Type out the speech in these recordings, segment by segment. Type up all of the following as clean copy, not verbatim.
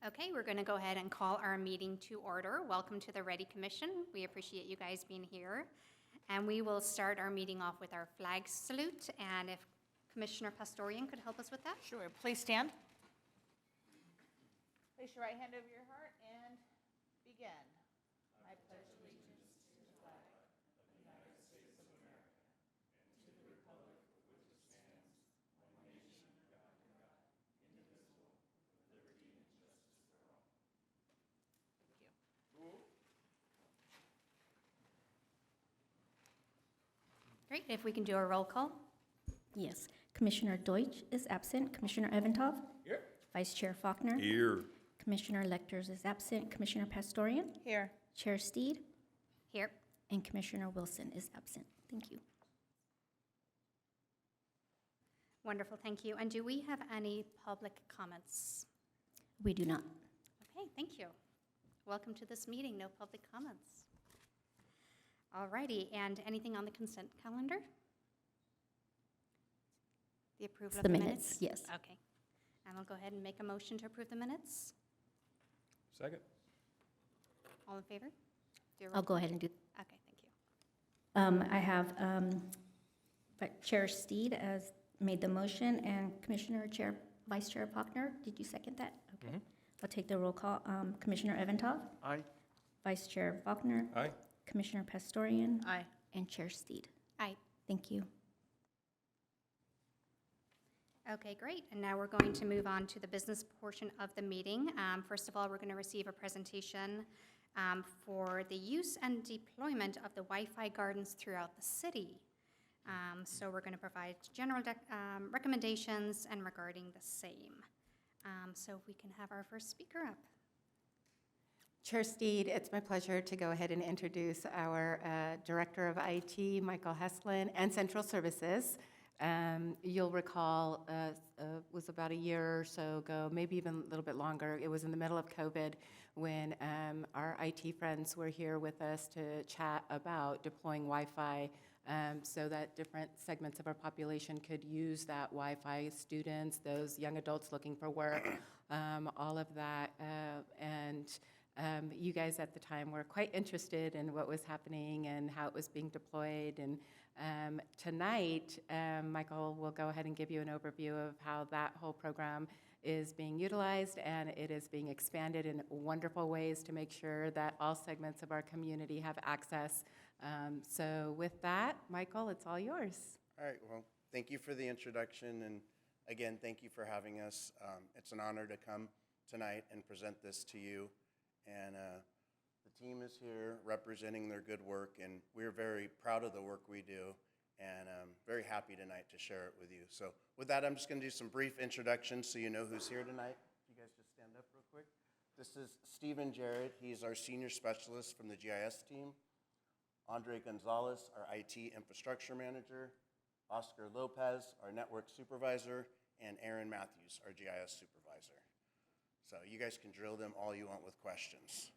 Okay, we're going to go ahead and call our meeting to order. Welcome to the REDI Commission. We appreciate you guys being here. And we will start our meeting off with our flag salute. And if Commissioner Pastorian could help us with that. Sure. Please stand. Place your right hand over your heart and begin. I pledge allegiance to the flag of the United States of America and to the republic for which it stands, one nation under God, indivisible, with liberty and justice for all. Thank you. Great. If we can do a roll call. Yes. Commissioner Deutsch is absent. Commissioner Evantov? Here. Vice Chair Faulkner? Here. Commissioner Lecters is absent. Commissioner Pastorian? Here. Chair Steed? Here. And Commissioner Wilson is absent. Thank you. Wonderful. Thank you. And do we have any public comments? We do not. Okay, thank you. Welcome to this meeting. No public comments. All righty. And anything on the consent calendar? The approval of The the minutes, yes. Okay. And I'll go ahead and make a motion to approve the minutes. Second. All in favor? Do a roll I'll go ahead and do. Okay, thank you. I have Chair Steed as made the motion, and Vice Chair Faulkner. Did you second that? Okay. I'll take the roll call. Commissioner Evantov? Aye. Vice Chair Faulkner? Aye. Commissioner Pastorian? Aye. And Chair Steed. Aye. Thank you. Okay, great. And now we're going to move on to the business portion of the meeting. First of all, we're going to receive a presentation for the use and deployment of the Wi-Fi gardens throughout the city. So we're going to provide general recommendations and regarding the same. So if we can have our first speaker up. Chair Steed, it's my pleasure to go ahead and introduce our Director of IT, Michael Heslin, and Central Services. You'll recall, was about a year or so ago, maybe even a little bit longer. It was in the middle of COVID when our IT friends were here with us to chat about deploying Wi-Fi so that different segments of our population could use that Wi-Fi, students, those young adults looking for work, all of that. You guys at the time were quite interested in what was happening and how it was being deployed. And tonight, Michael will go ahead and give you an overview of how that whole program is being utilized, and it is being expanded in wonderful ways to make sure that all segments of our community have access. So with that, Michael, it's all yours. All right, well, thank you for the introduction, and again, thank you for having us. It's an honor to come tonight and present this to you. And the team is here representing their good work, and we're very proud of the work we do, and very happy tonight to share it with you. So with that, I'm just going to do some brief introductions so you know who's here tonight. You guys just stand up real quick. This is Stephen Jarrett. He's our senior specialist from the GIS team. Andre Gonzalez, our IT infrastructure manager. Oscar Lopez, our network supervisor. And Aaron Matthews, our GIS supervisor. So you guys can drill them all you want with questions.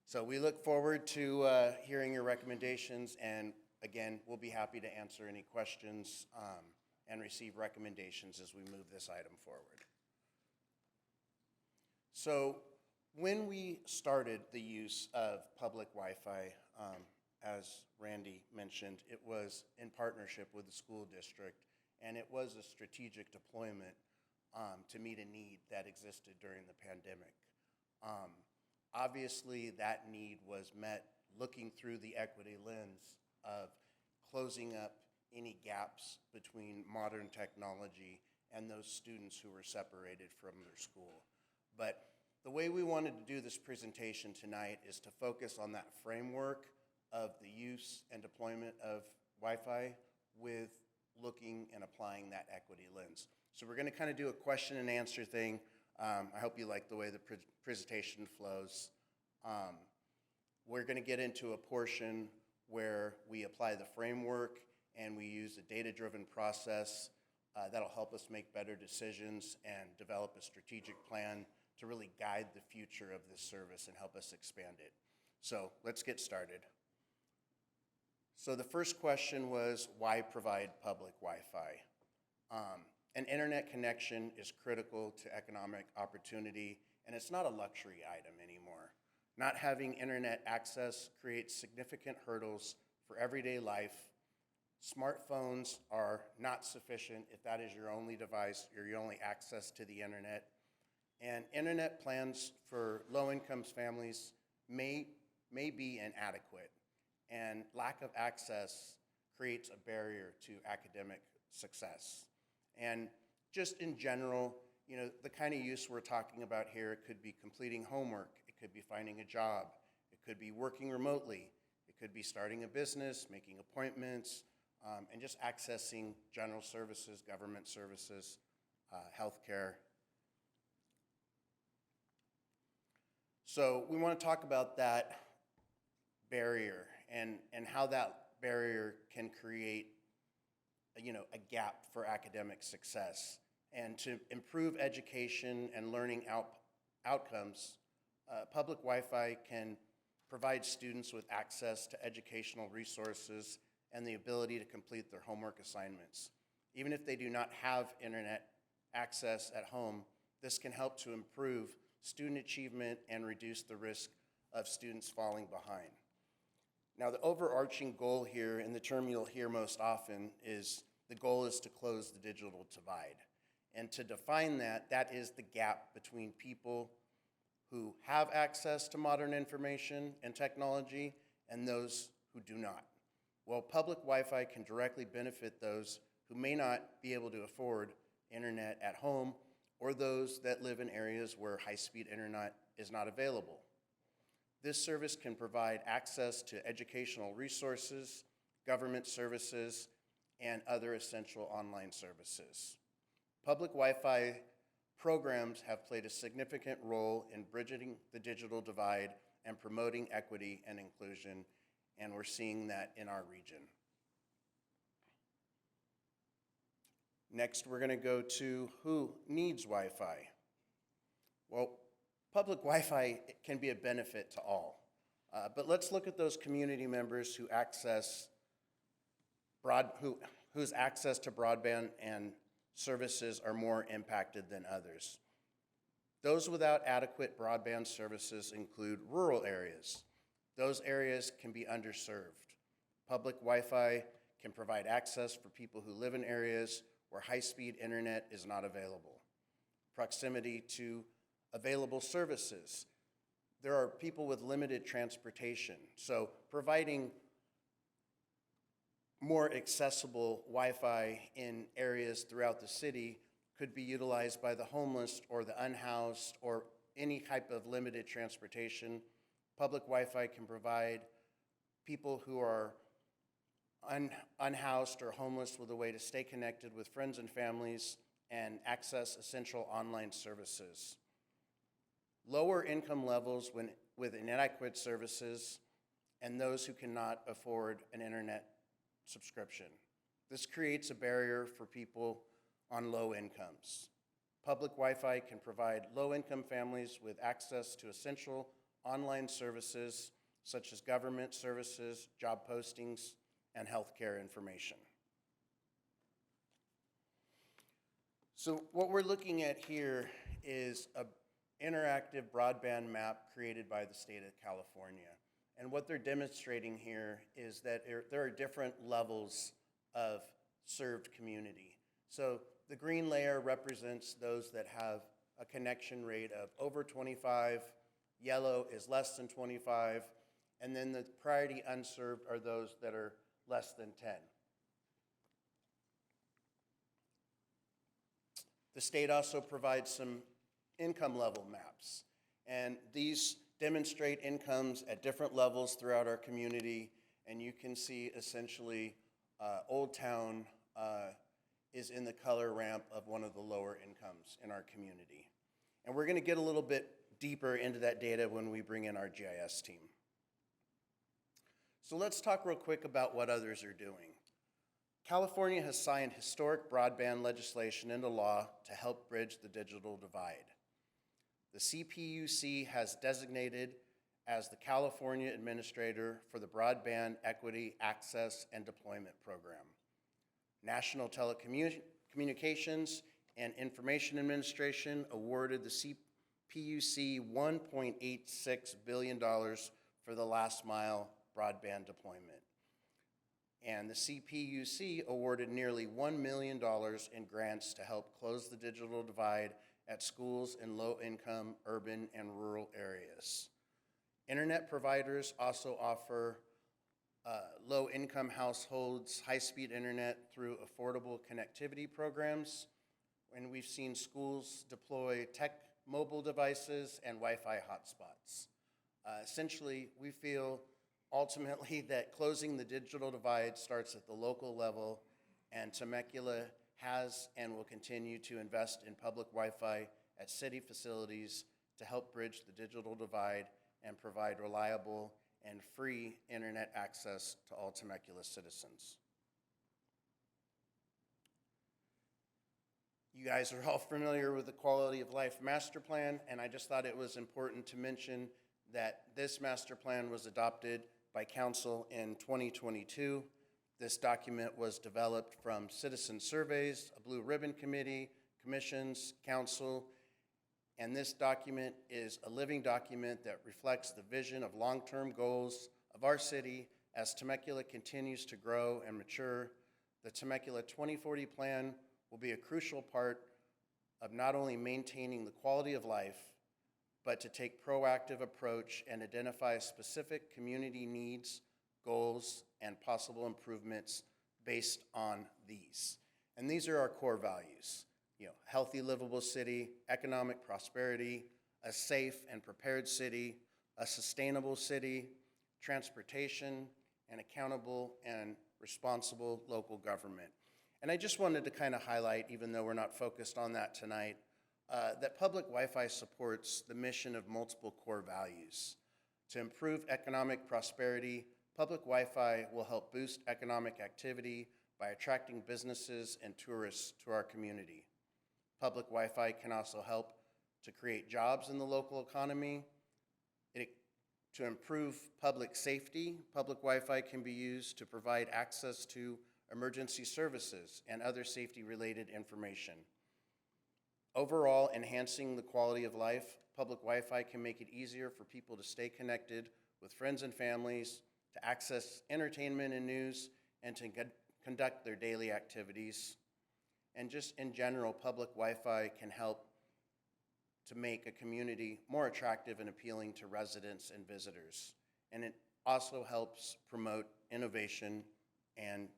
So we look forward to hearing your recommendations, and again, we'll be happy to answer any questions and receive recommendations as we move this item forward. So when we started the use of public Wi-Fi, as Randy mentioned, it was in partnership with the school district, and it was a strategic deployment to meet a need that existed during the pandemic. Obviously, that need was met looking through the equity lens of closing up any gaps between modern technology and those students who were separated from their school. But the way we wanted to do this presentation tonight is to focus on that framework of the use and deployment of Wi-Fi with looking and applying that equity lens. So we're going to kind of do a question and answer thing. I hope you like the way the presentation flows. We're going to get into a portion where we apply the framework and we use a data-driven process that'll help us make better decisions and develop a strategic plan to really guide the future of this service and help us expand it. So let's get started. So the first question was, why provide public Wi-Fi? An internet connection is critical to economic opportunity, and it's not a luxury item anymore. Not having internet access creates significant hurdles for everyday life. Smartphones are not sufficient if that is your only device or your only access to the internet. And internet plans for low-income families may be inadequate, and lack of access creates a barrier to academic success. And just in general, you know, the kind of use we're talking about here, it could be completing homework, it could be finding a job, it could be working remotely, it could be starting a business, making appointments, and just accessing general services, government services, healthcare. So we want to talk about that barrier and how that barrier can create a gap for academic success. And to improve education and learning outcomes, public Wi-Fi can provide students with access to educational resources and the ability to complete their homework assignments. Even if they do not have internet access at home, this can help to improve student achievement and reduce the risk of students falling behind. Now, the overarching goal here, and the term you'll hear most often, is the goal is to close the digital divide. And to define that, that is the gap between people who have access to modern information and technology and those who do not. Well, public Wi-Fi can directly benefit those who may not be able to afford internet at home or those that live in areas where high-speed internet is not available. This service can provide access to educational resources, government services, and other essential online services. Public Wi-Fi programs have played a significant role in bridging the digital divide and promoting equity and inclusion, and we're seeing that in our region. Next, we're going to go to who needs Wi-Fi. Well, public Wi-Fi can be a benefit to all, but let's look at those community members whose access to broadband and services are more impacted than others. Those without adequate broadband services include rural areas. Those areas can be underserved. Public Wi-Fi can provide access for people who live in areas where high-speed internet is not available. Proximity to available services. There are people with limited transportation, so providing more accessible Wi-Fi in areas throughout the city could be utilized by the homeless or the unhoused or any type of limited transportation. Public Wi-Fi can provide people who are unhoused or homeless with a way to stay connected with friends and families and access essential online services. Lower income levels with inadequate services and those who cannot afford an internet subscription. This creates a barrier for people on low incomes. Public Wi-Fi can provide low-income families with access to essential online services such as government services, job postings, and healthcare information. So what we're looking at here is an interactive broadband map created by the state of California. And what they're demonstrating here is that there are different levels of served community. So the green layer represents those that have a connection rate of over 25, yellow is less than 25, and then the priority unserved are those that are less than 10. The state also provides some income level maps, and these demonstrate incomes at different levels throughout our community, and you can see essentially Old Town is in the color ramp of one of the lower incomes in our community. And we're going to get a little bit deeper into that data when we bring in our GIS team. So let's talk real quick about what others are doing. California has signed historic broadband legislation into law to help bridge the digital divide. The CPUC has designated as the California Administrator for the Broadband Equity Access and Deployment Program. National Communications and Information Administration awarded the CPUC $1.86 billion for the last mile broadband deployment. And the CPUC awarded nearly $1 million in grants to help close the digital divide at schools in low-income urban and rural areas. Internet providers also offer low-income households high-speed internet through affordable connectivity programs, and we've seen schools deploy tech mobile devices and Wi-Fi hotspots. Essentially, we feel ultimately that closing the digital divide starts at the local level, and Temecula has and will continue to invest in public Wi-Fi at city facilities to help bridge the digital divide and provide reliable and free internet access to all Temecula citizens. You guys are all familiar with the Quality of Life Master Plan, and I just thought it was important to mention that this master plan was adopted by Council in 2022. This document was developed from citizen surveys, a Blue Ribbon Committee, commissions, council, and this document is a living document that reflects the vision of long-term goals of our city as Temecula continues to grow and mature. The Temecula 2040 plan will be a crucial part of not only maintaining the quality of life, but to take proactive approach and identify specific community needs, goals, and possible improvements based on these. And these are our core values. Healthy, livable city, economic prosperity, a safe and prepared city, a sustainable city, transportation, and accountable and responsible local government. And I just wanted to kind of highlight, even though we're not focused on that tonight, that public Wi-Fi supports the mission of multiple core values. To improve economic prosperity, public Wi-Fi will help boost economic activity by attracting businesses and tourists to our community. Public Wi-Fi can also help to create jobs in the local economy. To improve public safety, public Wi-Fi can be used to provide access to emergency services and other safety-related information. Overall, enhancing the quality of life, public Wi-Fi can make it easier for people to stay connected with friends and families, to access entertainment and news, and to conduct their daily activities. And just in general, public Wi-Fi can help to make a community more attractive and appealing to residents and visitors. And it also helps promote innovation and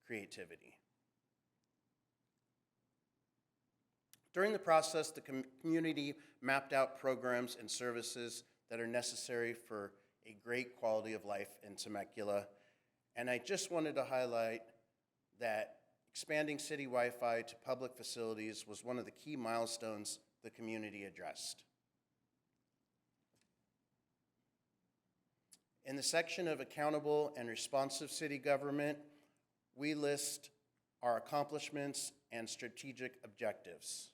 creativity. During the process, the community mapped out programs and services that are necessary for a great quality of life in Temecula. And I just wanted to highlight that expanding city Wi-Fi to public facilities was one of the key milestones the community addressed. In the section of accountable and responsive city government, we list our accomplishments and strategic objectives.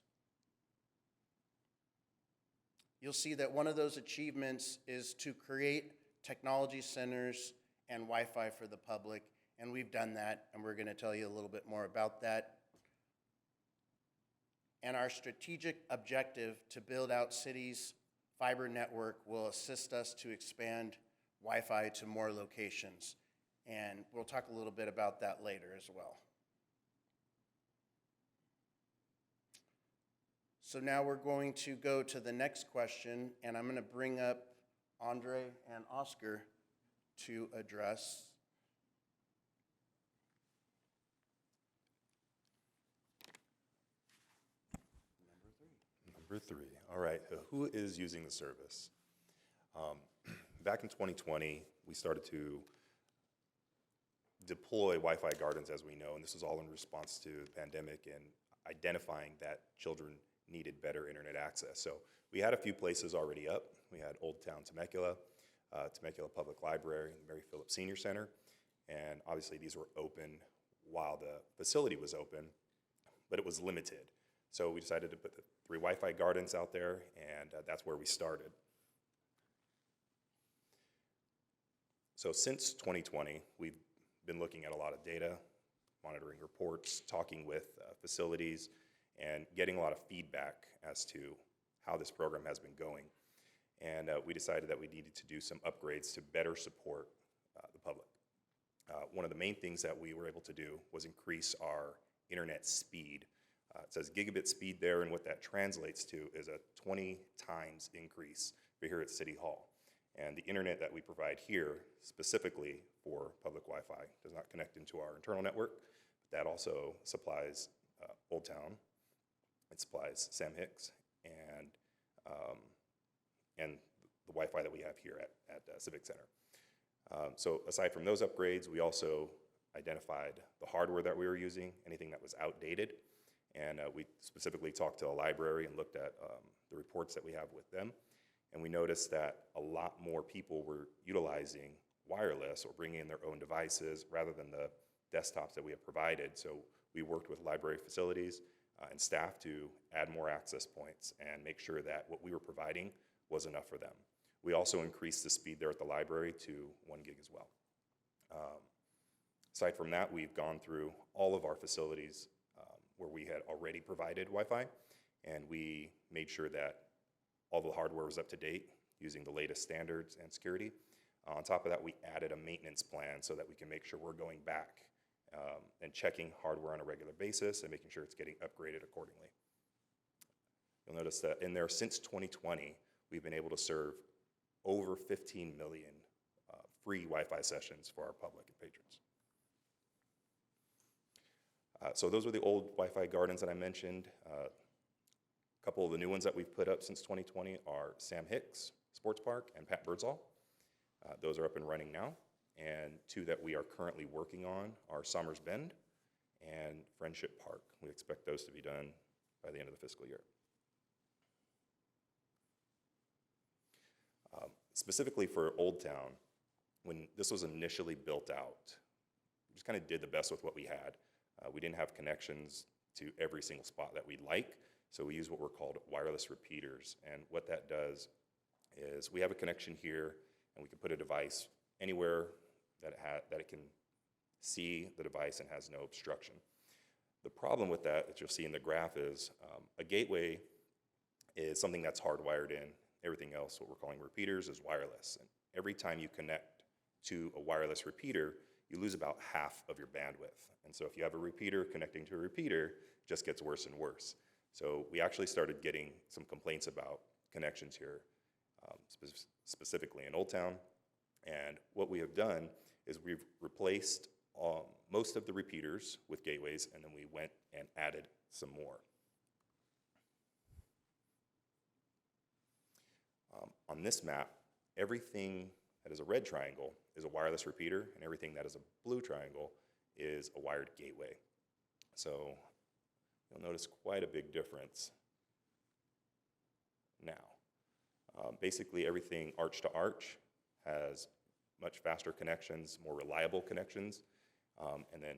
You'll see that one of those achievements is to create technology centers and Wi-Fi for the public, and we've done that, and we're going to tell you a little bit more about that. And our strategic objective to build out cities' fiber network will assist us to expand Wi-Fi to more locations, and we'll talk a little bit about that later as well. So now we're going to go to the next question, and I'm going to bring up Andre and Oscar to address. Number three. All right. Who is using the service? Back in 2020, we started to deploy Wi-Fi gardens, as we know, and this was all in response to the pandemic and identifying that children needed better internet access. So we had a few places already up. We had Old Town Temecula, Temecula Public Library, and the Mary Phillips Senior Center, and obviously these were open while the facility was open, but it was limited. So we decided to put the 3 Wi-Fi gardens out there, and that's where we started. So since 2020, we've been looking at a lot of data, monitoring reports, talking with facilities, and getting a lot of feedback as to how this program has been going. And we decided that we needed to do some upgrades to better support the public. One of the main things that we were able to do was increase our internet speed. It says gigabit speed there, and what that translates to is a 20 times increase for here at City Hall. And the internet that we provide here, specifically for public Wi-Fi, does not connect into our internal network. That also supplies Old Town. It supplies Sam Hicks and the Wi-Fi that we have here at Civic Center. So aside from those upgrades, we also identified the hardware that we were using, anything that was outdated, and we specifically talked to the library and looked at the reports that we have with them, and we noticed that a lot more people were utilizing wireless or bringing in their own devices rather than the desktops that we have provided. So we worked with library facilities and staff to add more access points and make sure that what we were providing was enough for them. We also increased the speed there at the library to 1 gig as well. Aside from that, we've gone through all of our facilities where we had already provided Wi-Fi, and we made sure that all the hardware was up to date using the latest standards and security. On top of that, we added a maintenance plan so that we can make sure we're going back and checking hardware on a regular basis and making sure it's getting upgraded accordingly. You'll notice that in there, since 2020, we've been able to serve over 15 million free Wi-Fi sessions for our public and patrons. So those were the old Wi-Fi gardens that I mentioned. A couple of the new ones that we've put up since 2020 are Sam Hicks Sports Park and Pat Birdsall. Those are up and running now. And two that we are currently working on are Somers Bend and Friendship Park. We expect those to be done by the end of the fiscal year. Specifically for Old Town, when this was initially built out, we just kind of did the best with what we had. We didn't have connections to every single spot that we'd like, so we use what were called wireless repeaters. And what that does is we have a connection here, and we can put a device anywhere that it can see the device and has no obstruction. The problem with that you'll see in the graph is a gateway is something that's hardwired in. Everything else, what we're calling repeaters, is wireless. And every time you connect to a wireless repeater, you lose about half of your bandwidth. And so if you have a repeater connecting to a repeater, it just gets worse and worse. So we actually started getting some complaints about connections here, specifically in Old Town. And what we have done is we've replaced most of the repeaters with gateways, and then we went and added some more. On this map, everything that is a red triangle is a wireless repeater, and everything that is a blue triangle is a wired gateway. So you'll notice quite a big difference now. Basically, everything arch to arch has much faster connections, more reliable connections, and then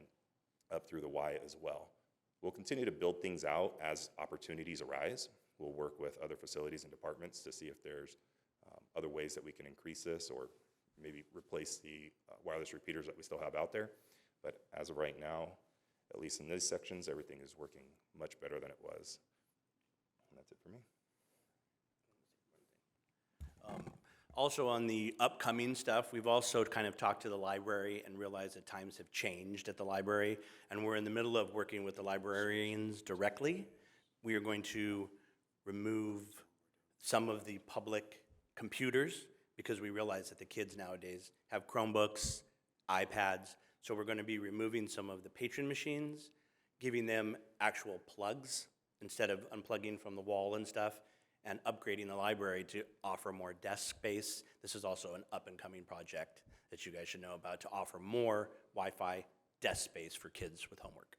up through the Y as well. We'll continue to build things out as opportunities arise. We'll work with other facilities and departments to see if there's other ways that we can increase this or maybe replace the wireless repeaters that we still have out there. But as of right now, at least in these sections, everything is working much better than it was. And that's it for me. Also on the upcoming stuff, we've also kind of talked to the library and realized that times have changed at the library, and we're in the middle of working with the librarians directly. We are going to remove some of the public computers because we realize that the kids nowadays have Chromebooks, iPads, so we're going to be removing some of the patron machines, giving them actual plugs instead of unplugging from the wall and stuff, and upgrading the library to offer more desk space. This is also an up-and-coming project that you guys should know about to offer more Wi-Fi desk space for kids with homework.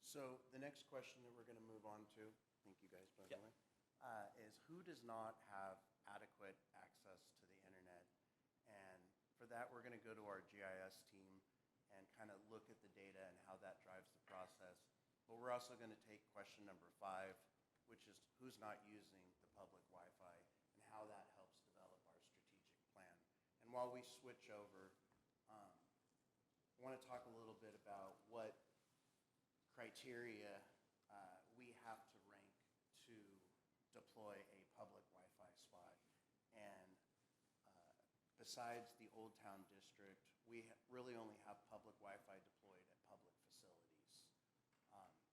So the next question that we're going to move on to, thank you guys, by the way, is who does not have adequate access to the internet? And for that, we're going to go to our GIS team and kind of look at the data and how that drives the process. But we're also going to take question number 5, which is who's not using the public Wi-Fi and how that helps develop our strategic plan. And while we switch over, want to talk a little bit about what criteria we have to rank to deploy a public Wi-Fi spot. And besides the Old Town District, we really only have public Wi-Fi deployed at public facilities.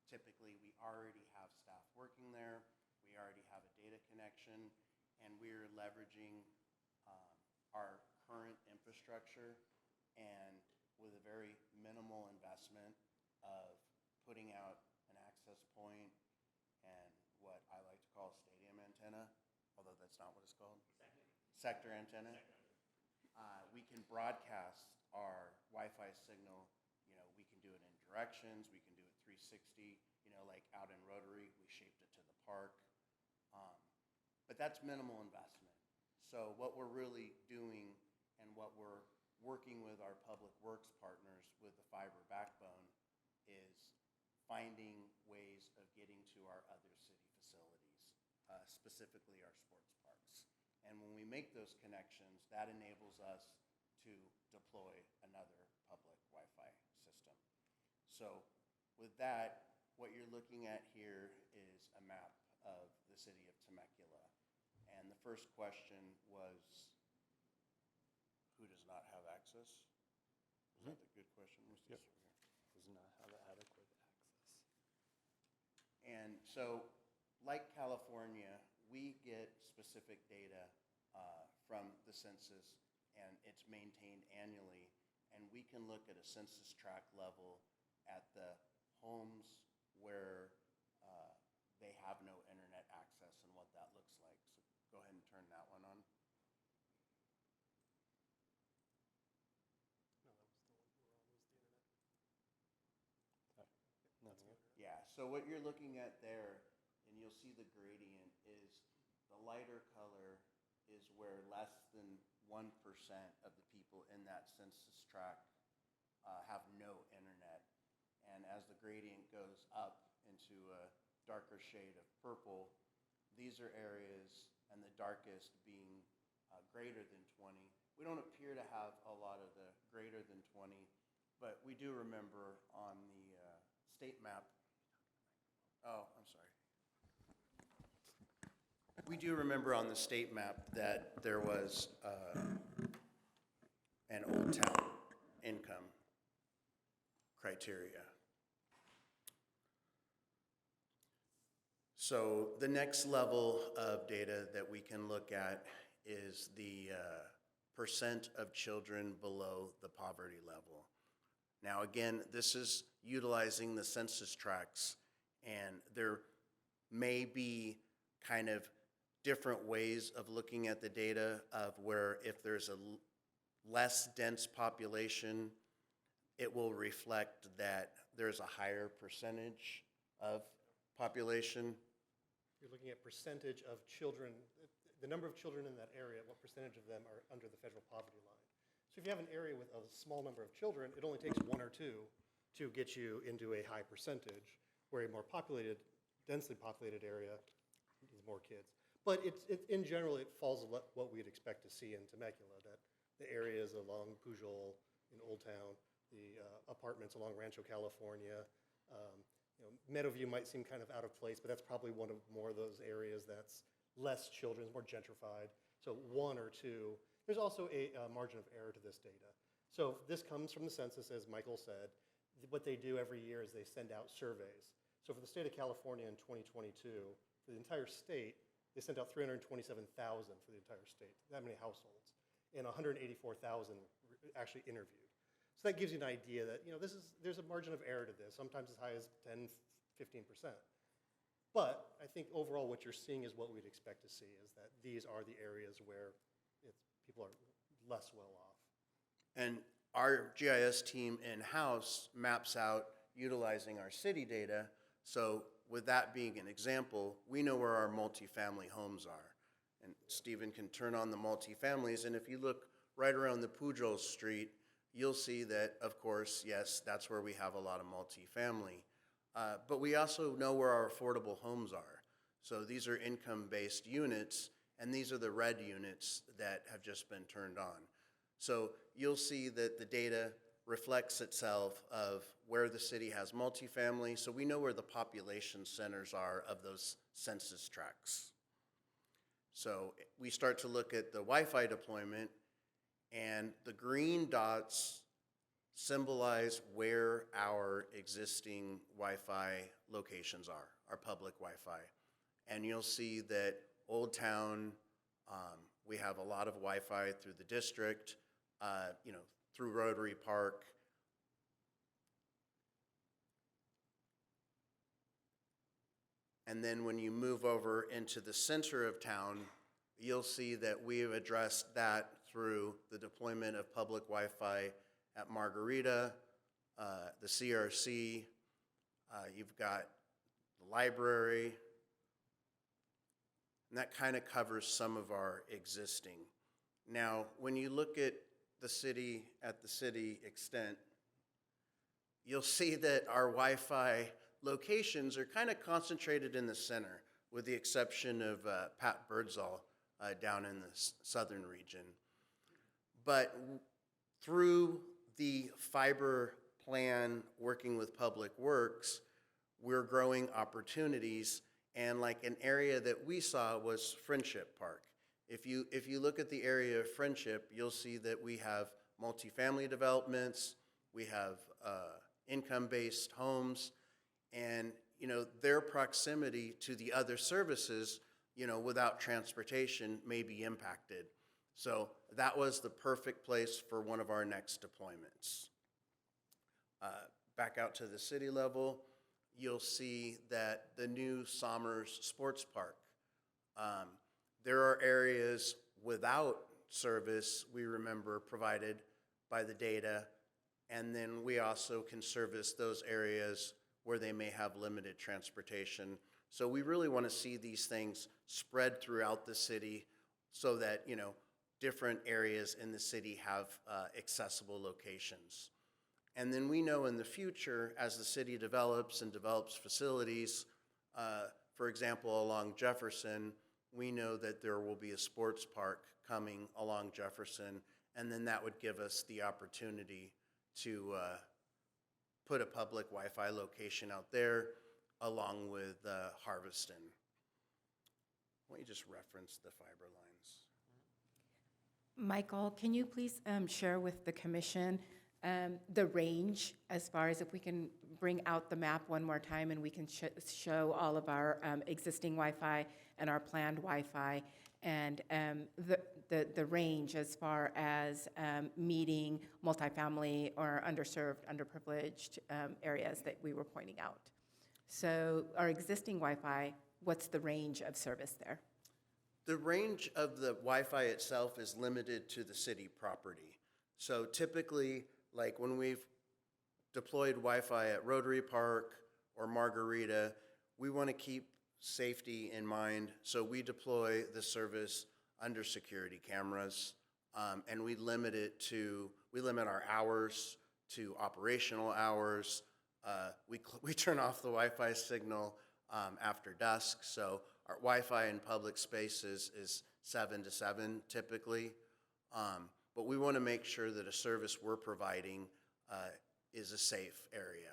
Typically, we already have staff working there, we already have a data connection, and we're leveraging our current infrastructure and with a very minimal investment of putting out an access point and what I like to call stadium antenna, although that's not what it's called. Sector antenna. We can broadcast our Wi-Fi signal. You know, we can do it in directions. We can do it 360. You know, like out in Rotary, we shaped it to the park. But that's minimal investment. So what we're really doing and what we're working with our public works partners with the fiber backbone is finding ways of getting to our other city facilities, specifically our sports parks. And when we make those connections, that enables us to deploy another public Wi-Fi system. So with that, what you're looking at here is a map of the city of Temecula. And the first question was, who does not have access? Is that the good question? Yep. Does not have adequate access. And so, like California, we get specific data from the census, and it's maintained annually. And we can look at a census tract level at the homes where they have no internet access and what that looks like. So go ahead and turn that one on. Yeah, so what you're looking at there, and you'll see the gradient, is the lighter color is where less than 1% of the people in that census tract have no internet. And as the gradient goes up into a darker shade of purple, these are areas, and the darkest being greater than 20. We don't appear to have a lot of the greater than 20, but we do remember on the state map. Oh, I'm sorry. We do remember on the state map that there was an Old Town income criteria. So the next level of data that we can look at is the percent of children below the poverty level. Now again, this is utilizing the census tracts, and there may be kind of different ways of looking at the data of where if there's a less dense population, it will reflect that there's a higher percentage of population. You're looking at percentage of children, the number of children in that area, what percentage of them are under the federal poverty line. So if you have an area with a small number of children, it only takes one or two to get you into a high percentage, where a more populated, densely populated area needs more kids. But in general, it falls what we'd expect to see in Temecula, that the areas along Pujol in Old Town, the apartments along Rancho California, Meadowview might seem kind of out of place, but that's probably one of more of those areas that's less children, more gentrified. So one or two. There's also a margin of error to this data. So this comes from the census, as Michael said. What they do every year is they send out surveys. So for the state of California in 2022, for the entire state, they sent out 327,000 for the entire state, that many households, and 184,000 actually interviewed. So that gives you an idea that there's a margin of error to this, sometimes as high as 10, 15%. But I think overall what you're seeing is what we'd expect to see, is that these are the areas where people are less well off. And our GIS team in-house maps out utilizing our city data. So with that being an example, we know where our multifamily homes are. And Stephen can turn on the multifamilies, and if you look right around the Pujol Street, you'll see that, of course, yes, that's where we have a lot of multifamily. But we also know where our affordable homes are. So these are income-based units, and these are the red units that have just been turned on. So you'll see that the data reflects itself of where the city has multifamily, so we know where the population centers are of those census tracts. So we start to look at the Wi-Fi deployment, and the green dots symbolize where our existing Wi-Fi locations are, our public Wi-Fi. And you'll see that Old Town, we have a lot of Wi-Fi through the district, through Rotary Park. And then when you move over into the center of town, you'll see that we've addressed that through the deployment of public Wi-Fi at Margarita, the CRC, you've got the library, and that kind of covers some of our existing. Now, when you look at the city extent, you'll see that our Wi-Fi locations are kind of concentrated in the center, with the exception of Pat Birdsall down in the southern region. But through the fiber plan, working with Public Works, we're growing opportunities, and like an area that we saw was Friendship Park. If you look at the area of Friendship, you'll see that we have multifamily developments, we have income-based homes, and their proximity to the other services, without transportation may be impacted. So that was the perfect place for one of our next deployments. Back out to the city level, you'll see that the new Somers Sports Park, there are areas without service, we remember, provided by the data, and then we also can service those areas where they may have limited transportation. So we really want to see these things spread throughout the city so that, different areas in the city have accessible locations. And then we know in the future, as the city develops and develops facilities, for example, along Jefferson, we know that there will be a sports park coming along Jefferson, and then that would give us the opportunity to put a public Wi-Fi location out there along with Harveston. Why don't you just reference the fiber lines? Michael, can you please share with the commission the range, as far as, if we can bring out the map one more time and we can show all of our existing Wi-Fi and our planned Wi-Fi, and the range as far as meeting multifamily or underserved, underprivileged areas that we were pointing out. So our existing Wi-Fi, what's the range of service there? The range of the Wi-Fi itself is limited to the city property. So typically, like when we've deployed Wi-Fi at Rotary Park or Margarita, we want to keep safety in mind, so we deploy the service under security cameras, and we limit our hours to operational hours. We turn off the Wi-Fi signal after dusk, so our Wi-Fi in public spaces is 7 to 7 typically, but we want to make sure that a service we're providing is a safe area.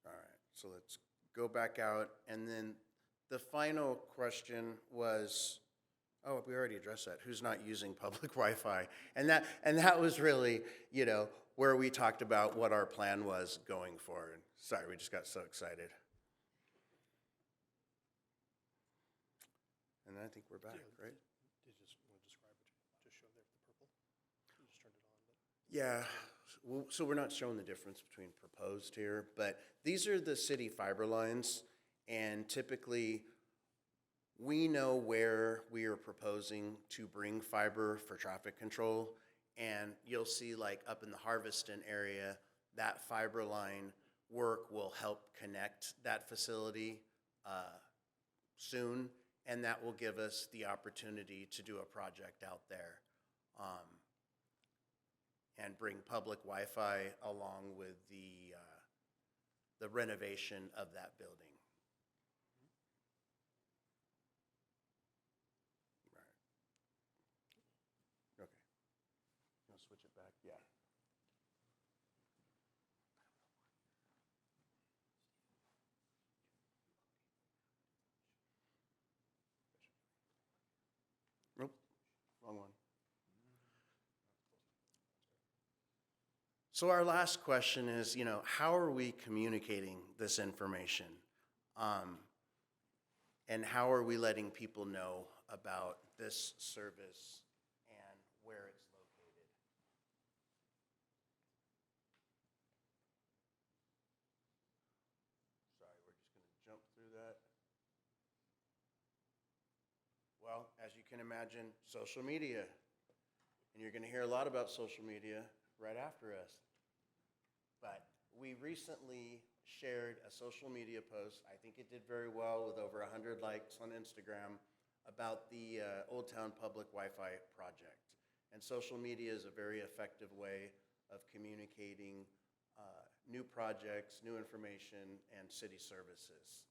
All right, so let's go back out, and then the final question was, oh, we already addressed that. Who's not using public Wi-Fi? And that was really, where we talked about what our plan was going forward. Sorry, we just got so excited. And I think we're back, right? Did you just want to describe what you just showed there with the purple? You just turned it on. But. Yeah, so we're not showing the difference between proposed here, but these are the city fiber lines, and typically we know where we are proposing to bring fiber for traffic control, and you'll see like up in the Harveston area, that fiber line work will help connect that facility soon, and that will give us the opportunity to do a project out there and bring public Wi-Fi along with the renovation of that building. Right. So our last question is, how are we communicating this information? And how are we letting people know about this service and where it's located? Sorry, we're just going to jump through that. Well, as you can imagine, social media. And you're going to hear a lot about social media right after us. But we recently shared a social media post. I think it did very well with over 100 likes on Instagram about the Old Town Public Wi-Fi project. And social media is a very effective way of communicating new projects, new information, and city services.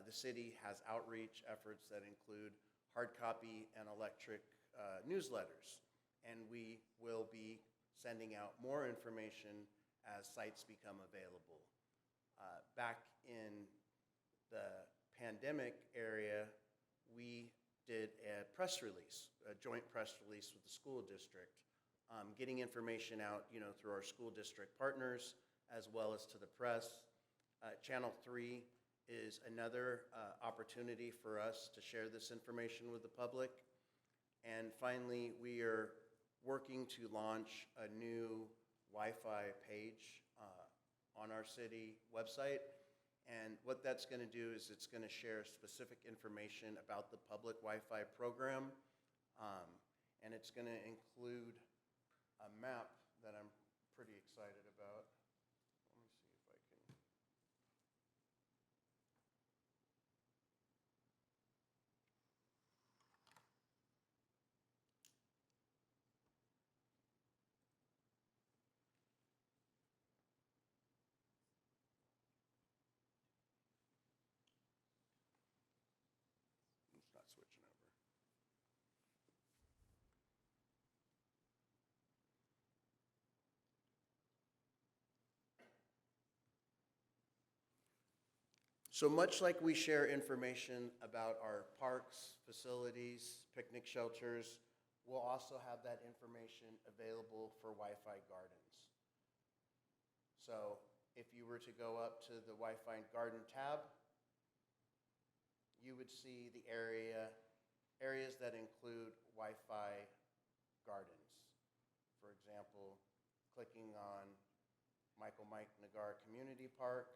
The city has outreach efforts that include hard copy and electric newsletters. And we will be sending out more information as sites become available. Back in the pandemic area, we did a press release, a joint press release with the school district, getting information out, through our school district partners as well as to the press. Channel 3 is another opportunity for us to share this information with the public. And finally, we are working to launch a new Wi-Fi page on our city website. And what that's going to do is it's going to share specific information about the public Wi-Fi program. And it's going to include a map that I'm pretty excited about. Let me see if I can. It's not switching over. So much like we share information about our parks, facilities, picnic shelters, we'll also have that information available for Wi-Fi gardens. So if you were to go up to the Wi-Fi garden tab, you would see the areas that include Wi-Fi gardens. For example, clicking on Michael Mike Nagar Community Park,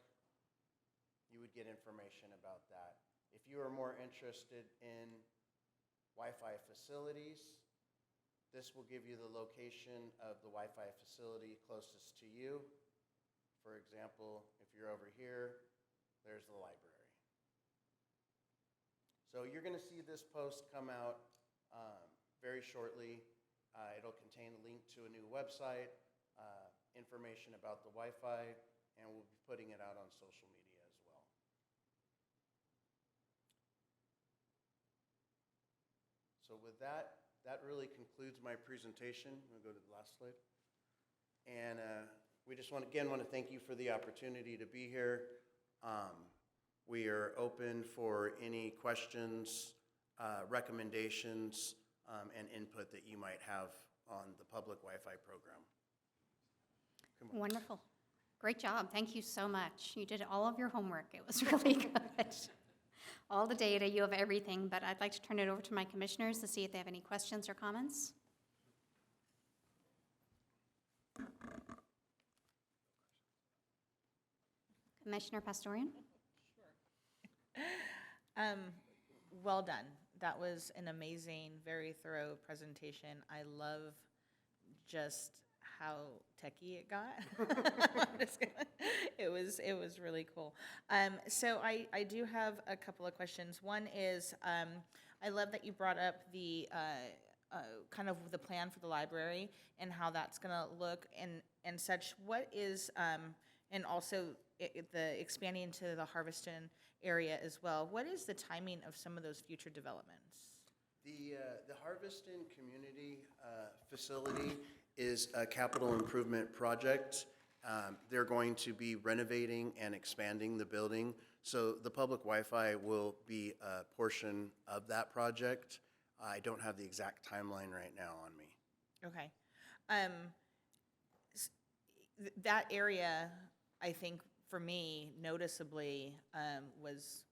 you would get information about that. If you are more interested in Wi-Fi facilities, this will give you the location of the Wi-Fi facility closest to you. For example, if you're over here, there's the library. So you're going to see this post come out very shortly. It'll contain a link to a new website, information about the Wi-Fi, and we'll be putting it out on social media as well. So with that, that really concludes my presentation. We'll go to the last slide. And we just want to thank you for the opportunity to be here. We are open for any questions, recommendations, and input that you might have on the public Wi-Fi program. Wonderful. Great job. Thank you so much. You did all of your homework. It was really good. All the data, you have everything, but I'd like to turn it over to my commissioners to see if they have any questions or comments. Commissioner Pastorian? Well done. That was an amazing, very thorough presentation. I love just how techie it got. It was really cool. So I do have a couple of questions. One is, I love that you brought up the kind of the plan for the library and how that's going to look and such. What is, and also the expanding into the Harveston area as well. What is the timing of some of those future developments? The Harveston Community Facility is a capital improvement project. They're going to be renovating and expanding the building. So the public Wi-Fi will be a portion of that project. I don't have the exact timeline right now on me. Okay. that area, I think, for me, noticeably, was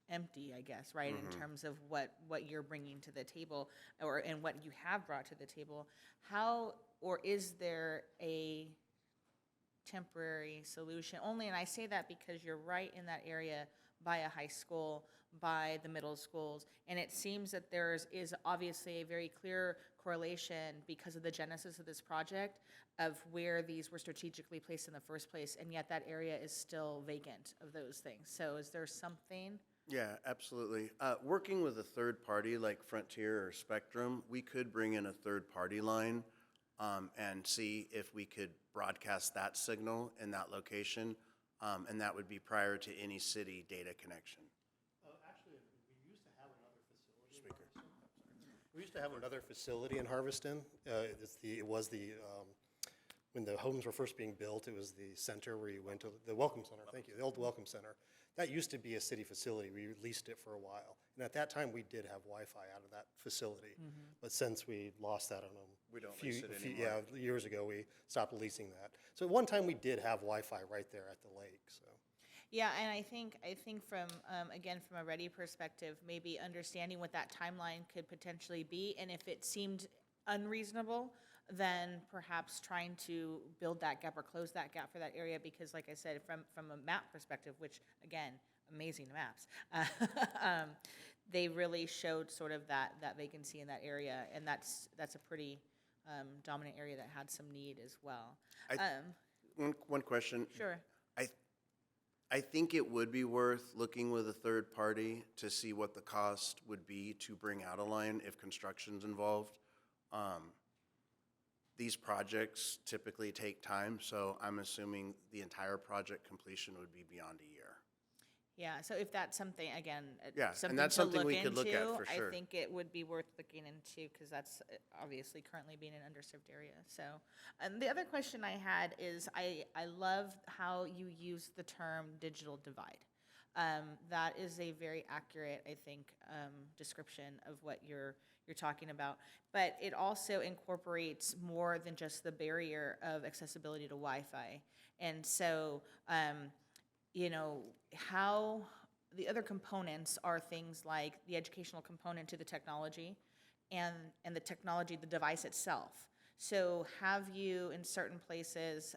empty, I guess, right? In terms of what you're bringing to the table, and what you have brought to the table. How, or is there a temporary solution? Only, and I say that because you're right in that area by a high school, by the middle schools, and it seems that there is obviously a very clear correlation because of the genesis of this project of where these were strategically placed in the first place, and yet that area is still vacant of those things. So is there something? Yeah, absolutely. Working with a third party like Frontier or Spectrum, we could bring in a third party line and see if we could broadcast that signal in that location, and that would be prior to any city data connection. Actually, we used to have another facility. We used to have another facility in Harveston. When the homes were first being built, it was the center where you went to, the Welcome Center, thank you, the old Welcome Center. That used to be a city facility. We leased it for a while. And at that time, we did have Wi-Fi out of that facility. But since we lost that, I don't know. We don't lease it anymore. Yeah, years ago, we stopped leasing that. So at one time, we did have Wi-Fi right there at the lake, so. Yeah, and I think from, again, from a REDI perspective, maybe understanding what that timeline could potentially be, and if it seemed unreasonable, then perhaps trying to build that gap or close that gap for that area, because like I said, from a map perspective, which, again, amazing maps, they really showed sort of that vacancy in that area, and that's a pretty dominant area that had some need as well. One question. Sure. I think it would be worth looking with a third party to see what the cost would be to bring out a line if construction's involved. These projects typically take time, so I'm assuming the entire project completion would be beyond a year. Yeah, so if that's something, again, Yeah, and something that's to something look we could look at into, for sure. I think it would be worth looking into, because that's obviously currently being an underserved area. So, and the other question I had is, I love how you use the term digital divide. That is a very accurate, I think, description of what you're talking about. But it also incorporates more than just the barrier of accessibility to Wi-Fi. And so, you know, how the other components are things like the educational component to the technology and the technology, the device itself. So have you, in certain places,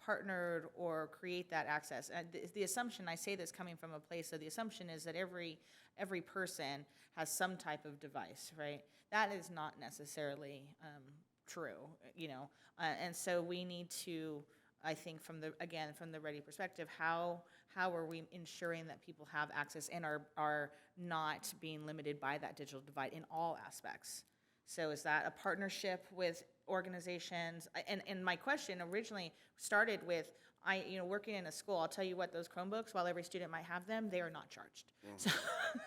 partnered or create that access? And the assumption, I say this coming from a place of the assumption is that every person has some type of device, right? That is not necessarily true, you know. And so we need to, I think, from the REDI perspective, how are we ensuring that people have access and are not being limited by that digital divide in all aspects? So is that a partnership with organizations? And my question originally started with, working in a school, I'll tell you what, those Chromebooks, while every student might have them, they are not charged.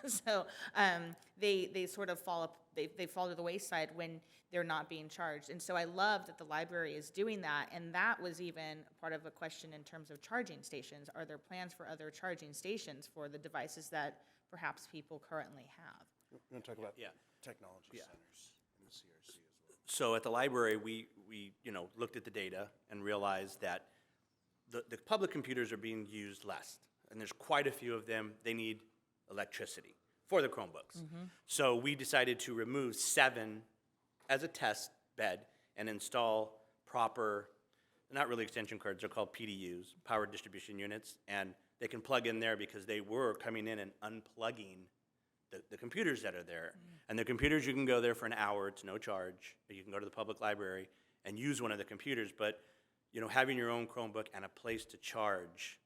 So they sort of fall to the wayside when they're not being charged. And so I love that the library is doing that, and that was even part of a question in terms of charging stations. Are there plans for other charging stations for the devices that perhaps people currently have? You want to talk about Yeah. technology centers in the CRC as well? So at the library, we looked at the data and realized that the public computers are being used less, and there's quite a few of them. They need electricity for the Chromebooks. So we decided to remove 7 as a test bed and install proper, not really extension cords, they're called PDUs, power distribution units, and they can plug in there because they were coming in and unplugging the computers that are there. And the computers, you can go there for an hour, it's no charge. You can go to the public library and use one of the computers, but having your own Chromebook and a place to charge,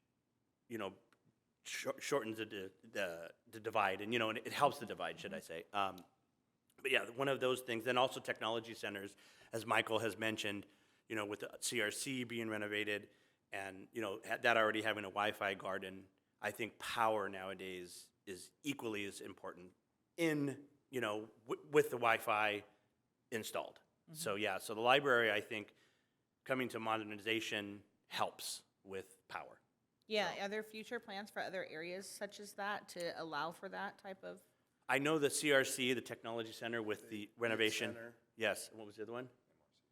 shortens the divide, and it helps the divide, should I say. But yeah, one of those things. Then also technology centers, as Michael has mentioned, with the CRC being renovated and, that already having a Wi-Fi garden, I think power nowadays is equally as important with the Wi-Fi installed. So yeah, so the library, I think, coming to modernization helps with power. Yeah, are there future plans for other areas such as that to allow for that type of? I know the CRC, the Technology Center with the renovation. Center. Yes, and what was the other one?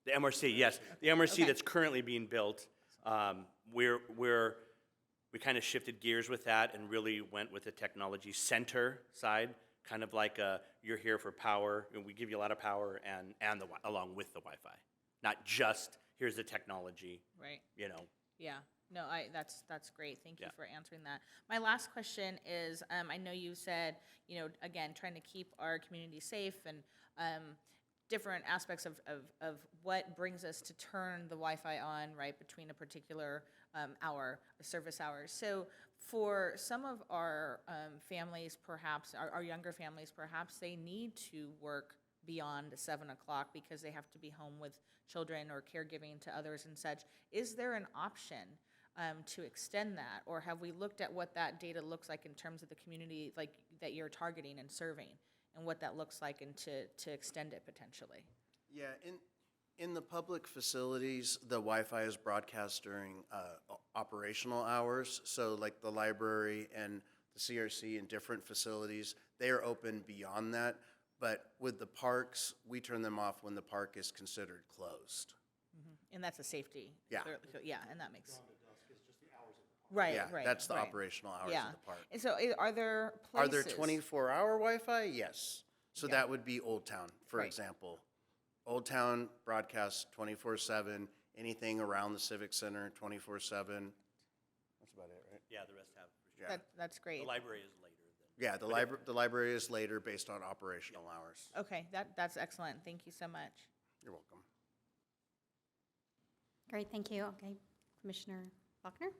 The MRC, yes. The MRC Okay. that's currently being built, We kind of shifted gears with that and really went with the technology center side, kind of like you're here for power, and we give you a lot of power along with the Wi-Fi, not just here's the technology, Right. you know. Yeah, no, that's great. Thank you Yeah. for answering that. My last question is, I know you said, again, trying to keep our community safe and different aspects of what brings us to turn the Wi-Fi on, right, between a particular hour, service hours. So for some of our families, perhaps, our younger families, perhaps they need to work beyond 7 o'clock because they have to be home with children or caregiving to others and such. Is there an option to extend that? Or have we looked at what that data looks like in terms of the community like that you're targeting and serving and what that looks like and to extend it potentially? Yeah, in the public facilities, the Wi-Fi is broadcast during operational hours. So like the library and the CRC and different facilities, they are open beyond that. But with the parks, we turn them off when the park is considered closed. And that's a safety. Yeah. Yeah, and that makes. Right, Yeah, right. that's the right. operational hours Yeah. of the park. And so are there Are places? there 24-hour Wi-Fi? Yes. So Yeah. that would be Old Town, for Right. example. Old Town broadcasts 24/7, anything around the Civic Center, 24/7. That's about it, right? Yeah, the rest have. Yeah. That's great. The library is later than. Yeah, the library is later based on operational hours. Okay, that's excellent. Thank you so much. You're welcome. Great, thank you. Okay, Commissioner Faulkner?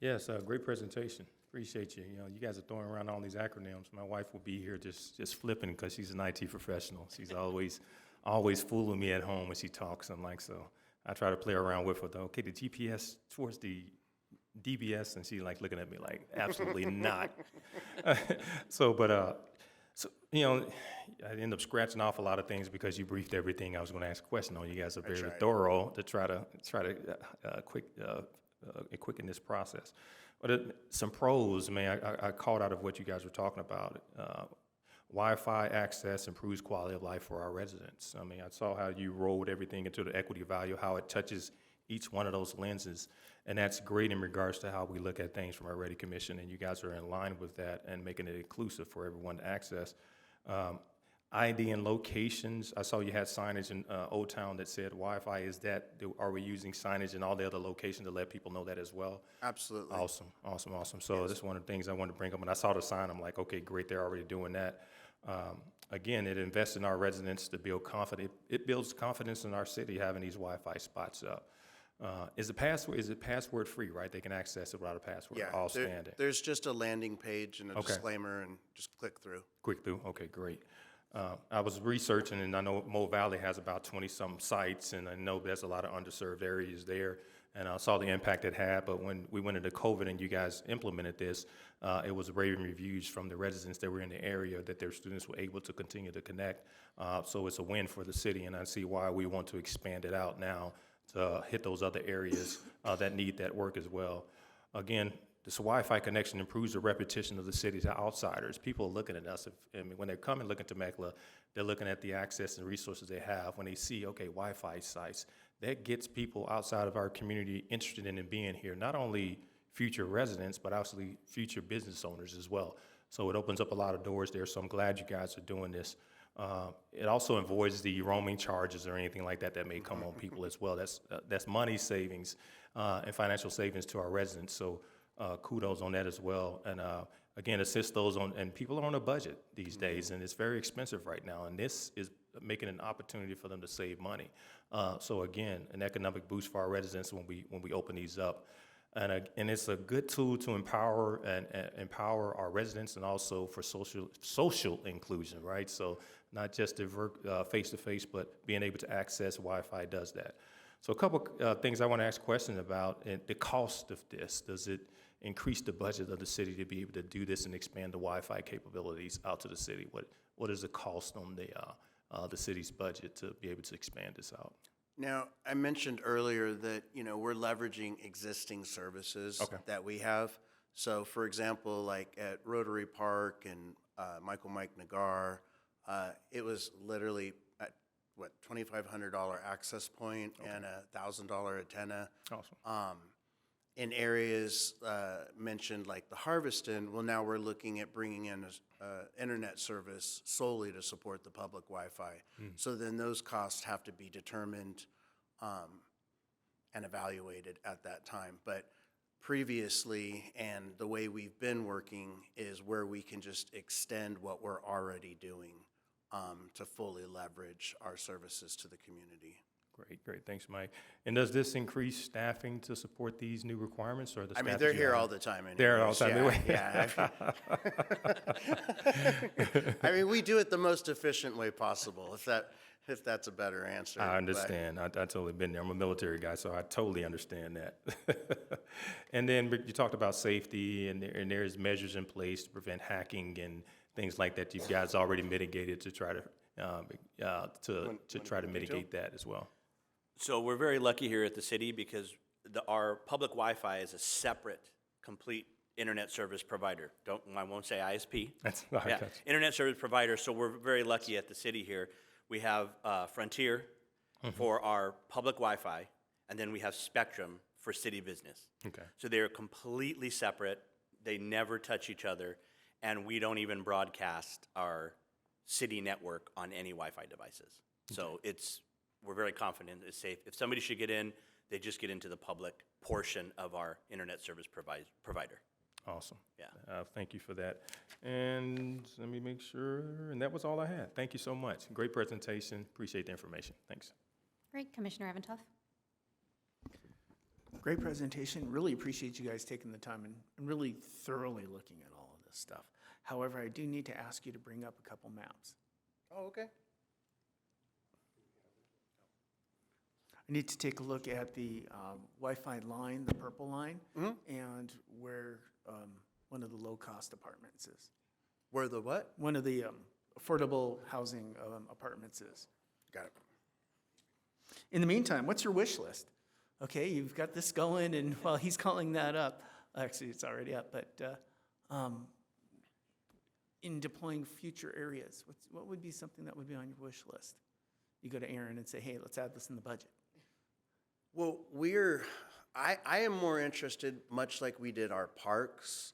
Yes, great presentation. Appreciate you. You know, you guys are throwing around all these acronyms. My wife will be here just flipping because she's an IT professional. She's always fooling me at home when she talks. I'm like, so I try to play around with her. Though. Okay, the GPS towards the DBS, and she's like looking at me like, absolutely not. So you know, I end up scratching off a lot of things because you briefed everything I was going to ask a question on. You guys are very thorough to try to quicken this process. But some pros, man, I called out of what you guys were talking about. Wi-Fi access improves quality of life for our residents. I mean, I saw how you rolled everything into the equity value, how it touches each one of those lenses. And that's great in regards to how we look at things from our REDI Commission, and you guys are in line with that and making it inclusive for everyone to access. ID and locations, I saw you had signage in Old Town that said Wi-Fi. Is that, are we using signage in all the other locations to let people know that as well? Absolutely. Awesome. So this is one of the things I wanted to bring up. When I saw the sign, I'm like, okay, great, they're already doing that. Again, it invests in our residents to build confidence. It builds confidence in our city having these Wi-Fi spots up. Is it password free, right? They can access it without a password. Yeah, All standard. there's just a landing page and a Okay. disclaimer and just click through. Quick through. Okay, great. I was researching, and I know Mo Valley has about 20-some sites, and I know there's a lot of underserved areas there, and I saw the impact it had. But when we went into COVID and you guys implemented this, it was raving reviews from the residents that were in the area that their students were able to continue to connect. So it's a win for the city, and I see why we want to expand it out now to hit those other areas that need that work as well. Again, this Wi-Fi connection improves the reputation of the city to outsiders. People are looking at us. When they come and look at Temecula, they're looking at the access and resources they have. When they see, okay, Wi-Fi sites, that gets people outside of our community interested in being here, not only future residents, but actually future business owners as well. So it opens up a lot of doors there, so I'm glad you guys are doing this. It also avoids the roaming charges or anything like that may come on people as well. That's money savings and financial savings to our residents. So kudos on that as well. And again, assist those and people are on a budget these days, and it's very expensive right now. And this is making an opportunity for them to save money. So again, an economic boost for our residents when we open these up. And it's a good tool to empower empower our residents and also for social inclusion, right? So not just face-to-face, but being able to access Wi-Fi does that. So a couple things I want to ask questions about. And the cost of this, does it increase the budget of the city to be able to do this and expand the Wi-Fi capabilities out to the city? What is the cost on the city's budget to be able to expand this out? Now, I mentioned earlier that, we're leveraging existing services that we have. So, for example, like at Rotary Park and Mike Nagar, it was literally at, $2,500 access point and a $1,000 antenna. Awesome. in areas mentioned like the Harveston, well, now we're looking at bringing in internet service solely to support the public Wi-Fi. So then those costs have to be determined and evaluated at that time. But previously, and the way we've been working is where we can just extend what we're already doing to fully leverage our services to the community. Great, thanks, Mike. And does this increase staffing to support these new requirements, or the I mean, staff they're that you here have? all the time anyways. They're all the time Yeah. I mean, we do it the most efficient way possible, if that's a better answer. I but- understand. I totally been there. I'm a military guy, so I totally understand that. And then you talked about safety, and there's measures in place to prevent hacking and things like that. You guys already mitigated to try to mitigate that as well. So we're very lucky here at the city because our public Wi-Fi is a separate, complete internet service provider. I won't say ISP. That's Yeah, internet service provider. So we're very lucky at the city here. We have Frontier for our public Wi-Fi, and then we have Spectrum for city business. Okay. So they're completely separate. They never touch each other, and we don't even broadcast our city network on any Wi-Fi devices. So we're very confident it's safe. If somebody should get in, they just get into the public portion of our internet service provider. Awesome. Yeah. Thank you for that. And let me make sure, and that was all I had. Thank you so much. Great presentation. Appreciate the information. Thanks. Great, Commissioner Eventuff. Great presentation. Really appreciate you guys taking the time and really thoroughly looking at all of this stuff. However, I do need to ask you to bring up a couple maps. Oh, okay. I need to take a look at the Wi-Fi line, the purple line, and where one of the low-cost apartments is. Where the what? One of the affordable housing apartments is. Got it. In the meantime, what's your wish list? Okay, you've got this going, and while he's calling that up, actually, it's already up, but in deploying future areas, what would be something that would be on your wish list? You go to Aaron and say, hey, let's add this in the budget. Well, I am more interested, much like we did our parks,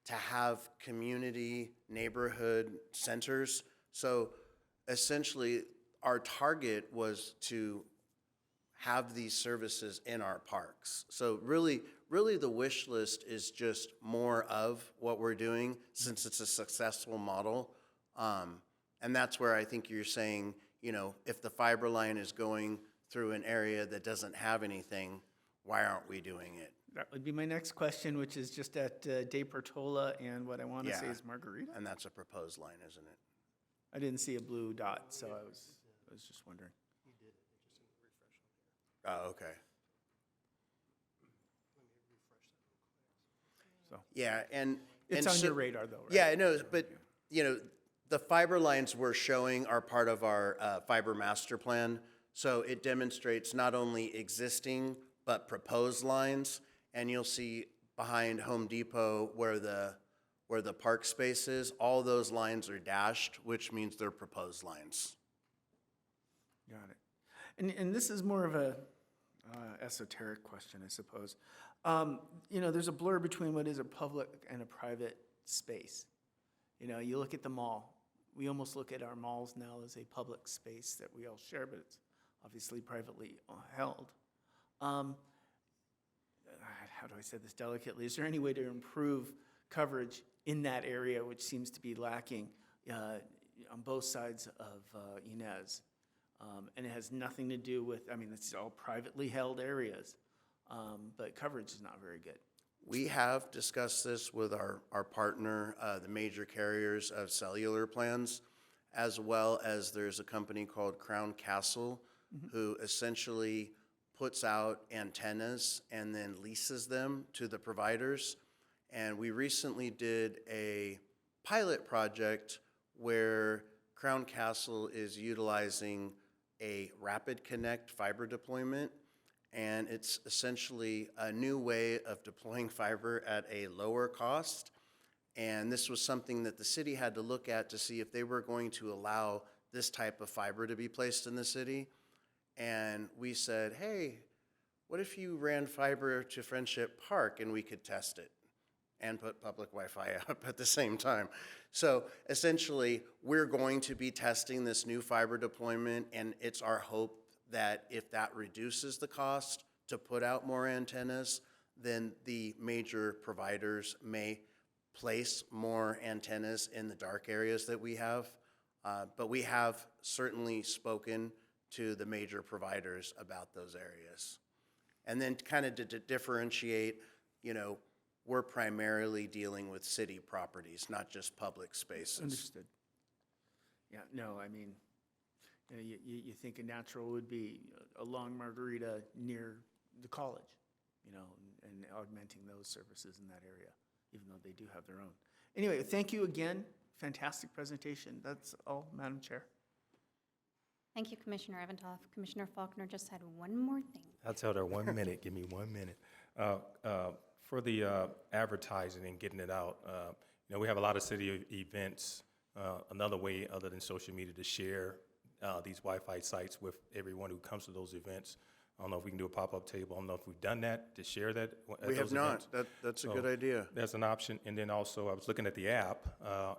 to have community neighborhood centers. So essentially, our target was to have these services in our parks. So really the wish list is just more of what we're doing since it's a successful model. And that's where I think you're saying, if the fiber line is going through an area that doesn't have anything, why aren't we doing it? That would be my next question, which is just at De Portola and what I want to say is Margarita. And that's a proposed line, isn't it? I didn't see a blue dot, so I was just wondering. Oh, okay. So Yeah, and it's and on so- your radar, though, right? Yeah, I know, but the fiber lines we're showing are part of our fiber master plan. So it demonstrates not only existing but proposed lines, and you'll see behind Home Depot where the park space is, all those lines are dashed, which means they're proposed lines. Got it. And this is more of a esoteric question, I suppose. There's a blur between what is a public and a private space. You look at the mall. We almost look at our malls now as a public space that we all share, but it's obviously privately held. How do I say this delicately? Is there any way to improve coverage in that area, which seems to be lacking on both sides of Inez? And it has nothing to do with, it's all privately held areas, but coverage is not very good. We have discussed this with our partner, the major carriers of cellular plans, as well as there's a company called Crown Castle, who essentially puts out antennas and then leases them to the providers. And we recently did a pilot project where Crown Castle is utilizing a Rapid Connect fiber deployment, and it's essentially a new way of deploying fiber at a lower cost. And this was something that the city had to look at to see if they were going to allow this type of fiber to be placed in the city. And we said, hey, what if you ran fiber to Friendship Park and we could test it and put public Wi-Fi up at the same time? So essentially, we're going to be testing this new fiber deployment, and it's our hope that if that reduces the cost to put out more antennas, then the major providers may place more antennas in the dark areas that we have. But we have certainly spoken to the major providers about those areas. And then kind of to differentiate, you know, we're primarily dealing with city properties, not just public spaces. Understood. Yeah, no, I mean, you think a natural would be along Margarita near the college, you know, and augmenting those services in that area, even though they do have their own. Anyway, thank you again. Fantastic presentation. That's all, Madam Chair. Thank you, Commissioner Evanoff. Commissioner Faulkner just had one more thing. I'll tell her 1 minute, give me 1 minute. For the advertising and getting it out, you know, we have a lot of city events. Another way other than social media to share these Wi-Fi sites with everyone who comes to those events. I don't know if we can do a pop-up table. I don't know if we've done that to share that at We have those not. events. That's a So good idea. That's an option. And then also, I was looking at the app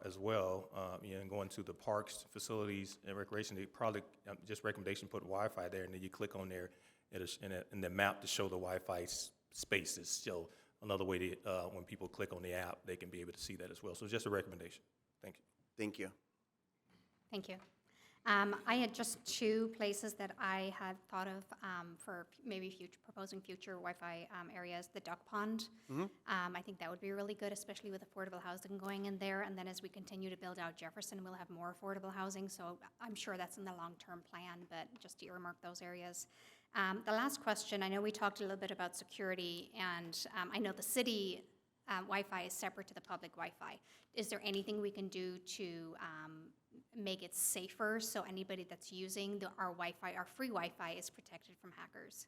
as well, you know, and going to the parks, facilities, and recreation. They probably, just recommendation, put Wi-Fi there, and then you click on there in the map to show the Wi-Fi spaces. So another way to, when people click on the app, they can be able to see that as well. So just a recommendation. Thank you. Thank you. Thank you. I had just two places that I had thought of for maybe proposing future Wi-Fi areas. The duck pond. I think that would be really good, especially with affordable housing going in there. And then as we continue to build out Jefferson, we'll have more affordable housing. So I'm sure that's in the long-term plan, but just to earmark those areas. The last question, I know we talked a little bit about security, and I know the city Wi-Fi is separate to the public Wi-Fi. Is there anything we can do to make it safer so anybody that's using our Wi-Fi, our free Wi-Fi, is protected from hackers?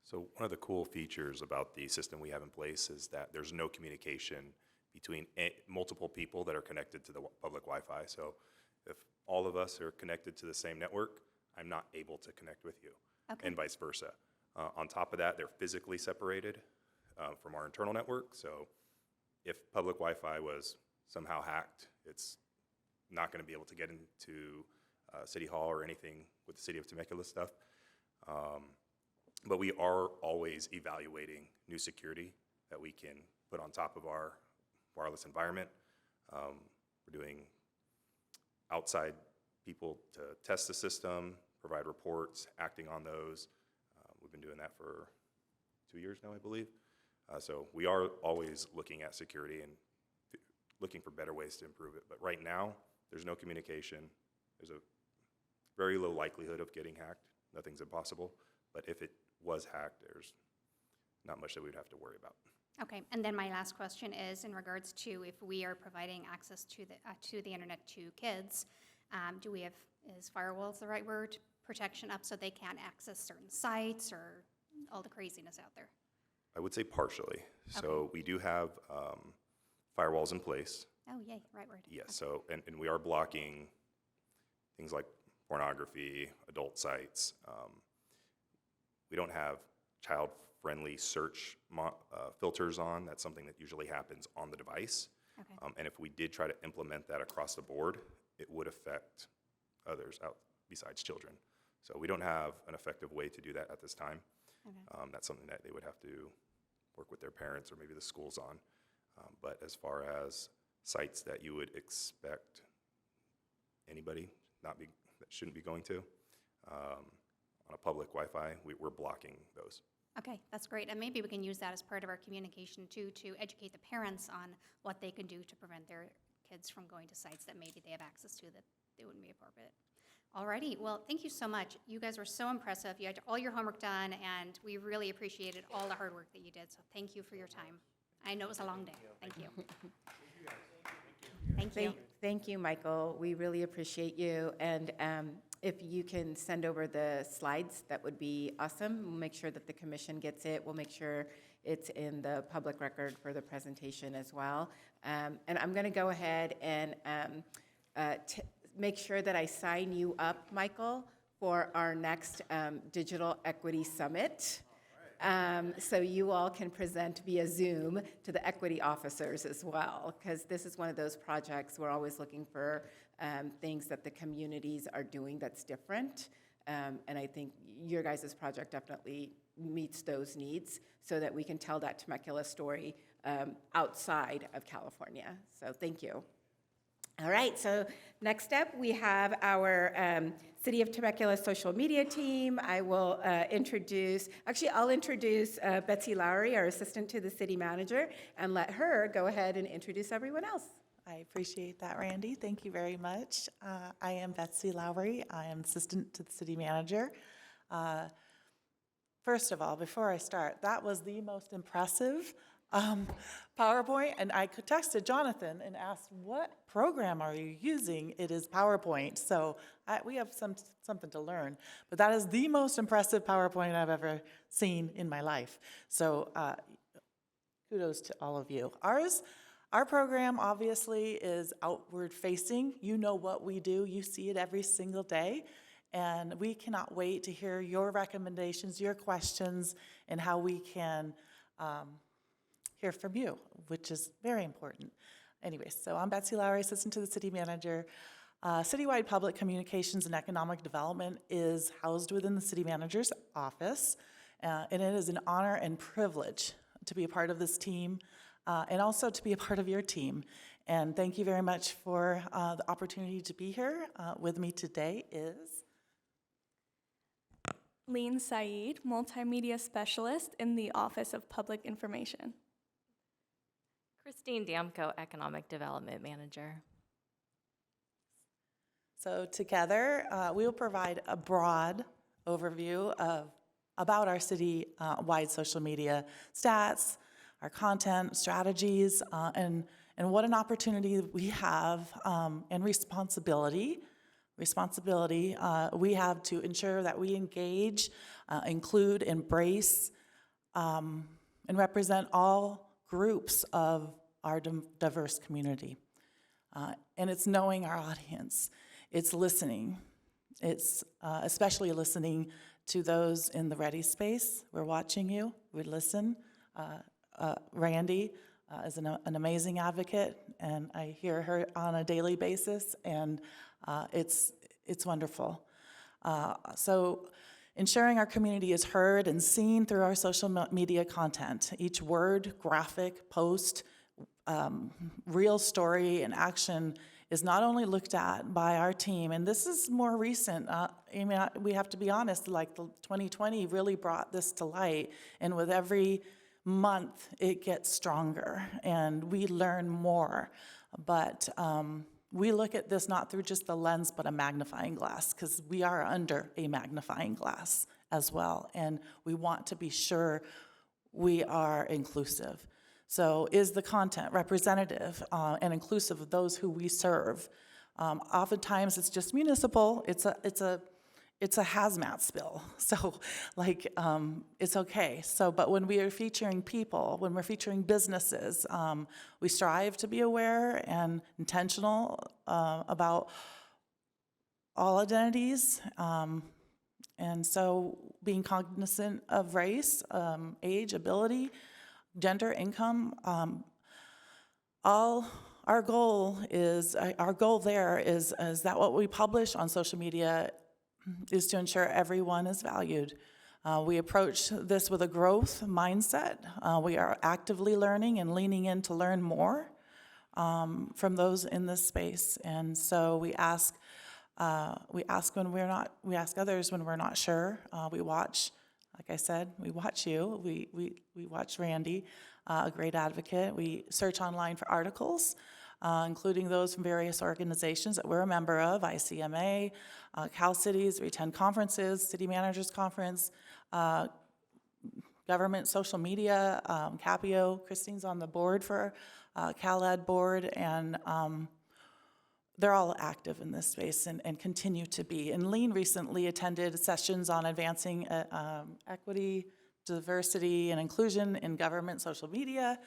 So one of the cool features about the system we have in place is that there's no communication between multiple people that are connected to the public Wi-Fi. So if all of us are connected to the same network, I'm not able to connect with you, and vice versa. On top of that, they're physically separated from our internal network. So if public Wi-Fi was somehow hacked, it's not going to be able to get into City Hall or anything with the City of Temecula stuff. But we are always evaluating new security that we can put on top of our wireless environment. We're doing outside people to test the system, provide reports, acting on those. We've been doing that for 2 years now, I believe. So we are always looking at security and looking for better ways to improve it. But right now, there's no communication. There's a very low likelihood of getting hacked. Nothing's impossible. But if it was hacked, there's not much that we'd have to worry about. Okay, and then my last question is in regards to if we are providing access to the internet to kids, do we have, is firewalls the right word, protection up so they can't access certain sites or all the craziness out there? I would say partially. Okay. So we do have firewalls in place. Oh, yay, right word. Yes, so, and we are blocking things like pornography, adult sites. We don't have child-friendly search filters on. That's something that usually happens on the device. Okay. And if we did try to implement that across the board, it would affect others out besides children. So we don't have an effective way to do that at this time. Okay. That's something that they would have to work with their parents or maybe the schools on. But as far as sites that you would expect anybody that shouldn't be going to, on a public Wi-Fi, we're blocking those. Okay, that's great. And maybe we can use that as part of our communication too, to educate the parents on what they can do to prevent their kids from going to sites that maybe they have access to that they wouldn't be appropriate. Alrighty, well, thank you so much. You guys were so impressive. You had all your homework done, and we really appreciated all the hard work that you did, so thank you for your time. I know it was a long day. Thank you. Thank you. Thank you, Michael. We really appreciate you. And if you can send over the slides, that would be awesome. We'll make sure that the commission gets it. We'll make sure it's in the public record for the presentation as well. And I'm going to go ahead and make sure that I sign you up, Michael, for our next Digital Equity Summit. So you all can present via Zoom to the equity officers as well, because this is one of those projects we're always looking for things that the communities are doing that's different. And I think your guys' project definitely meets those needs so that we can tell that Temecula story outside of California. So thank you. All right, so next up, we have our City of Temecula social media team. I'll introduce Betsy Lowry, our assistant to the city manager, and let her go ahead and introduce everyone else. I appreciate that, Randy. Thank you very much. I am Betsy Lowry. I am assistant to the city manager. First of all, before I start, that was the most impressive PowerPoint, and I texted Jonathan and asked, what program are you using? It is PowerPoint, so we have something to learn. But that is the most impressive PowerPoint I've ever seen in my life. So kudos to all of you. Our program obviously is outward facing. You know what we do. You see it every single day. And we cannot wait to hear your recommendations, your questions, and how we can hear from you, which is very important. Anyways, so I'm Betsy Lowry, assistant to the city manager. Citywide public communications and economic development is housed within the city manager's office, and it is an honor and privilege to be a part of this team and also to be a part of your team. And thank you very much for the opportunity to be here. With me today is Lean Saeed, Multimedia Specialist in the Office of Public Information. Christine Damko, Economic Development Manager. So together, we will provide a broad overview about our city-wide social media stats, our content, strategies, and what an opportunity we have and responsibility we have to ensure that we engage, include, embrace, and represent all groups of our diverse community. And it's knowing our audience. It's listening. It's especially listening to those in the REDI space. We're watching you. We listen. Randy is an amazing advocate, and I hear her on a daily basis, and it's wonderful. So ensuring our community is heard and seen through our social media content. Each word, graphic, post, real story, and action is not only looked at by our team, and this is more recent. We have to be honest, like 2020 really brought this to light, and with every month it gets stronger, and we learn more. But we look at this not through just the lens, but a magnifying glass, because we are under a magnifying glass as well, and we want to be sure we are inclusive. So is the content representative and inclusive of those who we serve? Oftentimes it's just municipal. It's a hazmat spill. So it's okay. So, but when we are featuring people, when we're featuring businesses, we strive to be aware and intentional about all identities. And so being cognizant of race, age, ability, gender, income, our goal there is that what we publish on social media is to ensure everyone is valued. We approach this with a growth mindset. We are actively learning and leaning in to learn more from those in this space. And so we ask others when we're not sure. We watch, like I said, we watch you. We watch Randy, a great advocate. We search online for articles, including those from various organizations that we're a member of, ICMA, Cal Cities. We attend conferences, City Managers Conference, government social media, Capio. Christine's on the board for CalEd board, and they're all active in this space and continue to be. And Lean recently attended sessions on advancing equity, diversity, and inclusion in government social media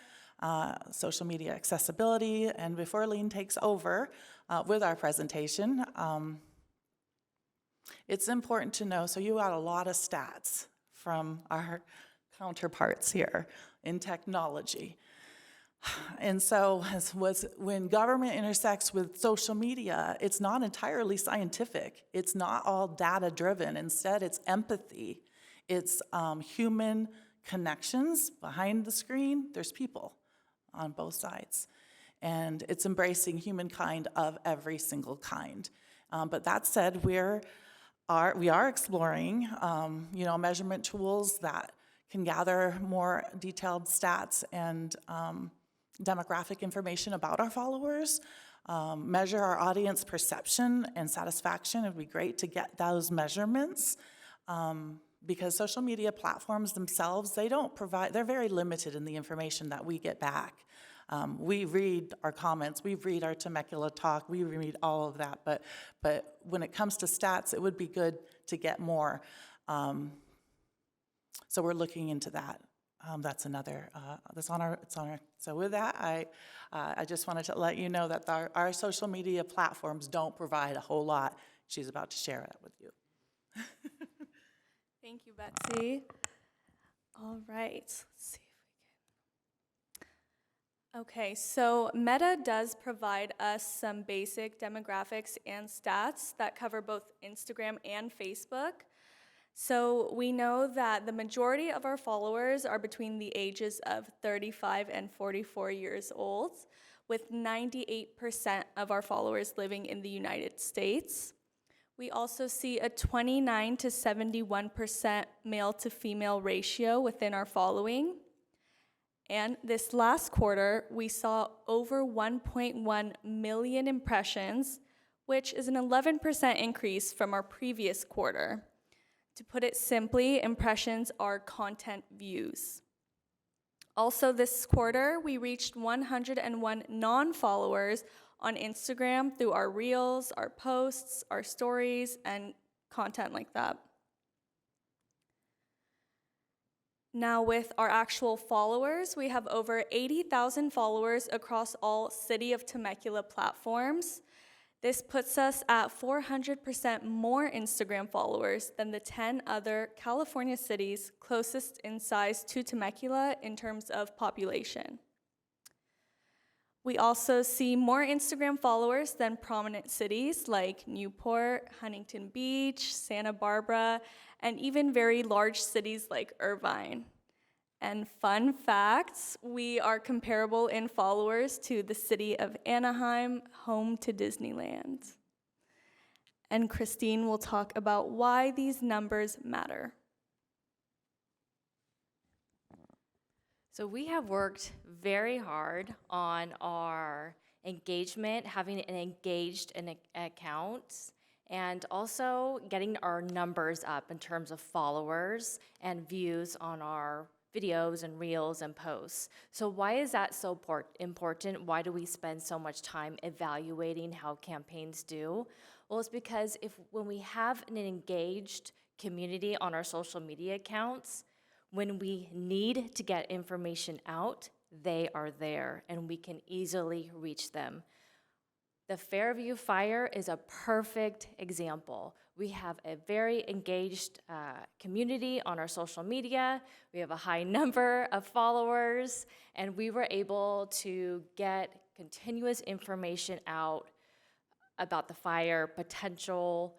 accessibility. And before Lean takes over with our presentation, It's important to know, so you got a lot of stats from our counterparts here in technology. And so when government intersects with social media, it's not entirely scientific. It's not all data-driven. Instead, it's empathy. It's human connections behind the screen. There's people on both sides. And it's embracing humankind of every single kind. But that said, we are exploring measurement tools that can gather more detailed stats and demographic information about our followers, measure our audience perception and satisfaction. It would be great to get those measurements because social media platforms themselves, they're very limited in the information that we get back. We read our comments, we read our Temecula talk, we read all of that, but when it comes to stats, it would be good to get more. So we're looking into that. That's another, it's on our, so with that, I just wanted to let you know that our social media platforms don't provide a whole lot. She's about to share that with you. Thank you, Betsy. All right, let's see if we can. Okay, so Meta does provide us some basic demographics and stats that cover both Instagram and Facebook. So we know that the majority of our followers are between the ages of 35 and 44 years old, with 98% of our followers living in the United States. We also see a 29 to 71% male to female ratio within our following. And this last quarter, we saw over 1.1 million impressions, which is an 11% increase from our previous quarter. To put it simply, impressions are content views. Also this quarter, we reached 101 non-followers on Instagram through our reels, our posts, our stories, and content like that. Now with our actual followers, we have over 80,000 followers across all City of Temecula platforms. This puts us at 400% more Instagram followers than the 10 other California cities closest in size to Temecula in terms of population. We also see more Instagram followers than prominent cities like Newport, Huntington Beach, Santa Barbara, and even very large cities like Irvine. And fun facts, we are comparable in followers to the city of Anaheim, home to Disneyland. And Christine will talk about why these numbers matter. So we have worked very hard on our engagement, having an engaged account, and also getting our numbers up in terms of followers and views on our videos and reels and posts. So why is that so important? Why do we spend so much time evaluating how campaigns do? Well, it's because when we have an engaged community on our social media accounts, when we need to get information out, they are there and we can easily reach them. The Fairview fire is a perfect example. We have a very engaged community on our social media. We have a high number of followers, and we were able to get continuous information out about the fire, potential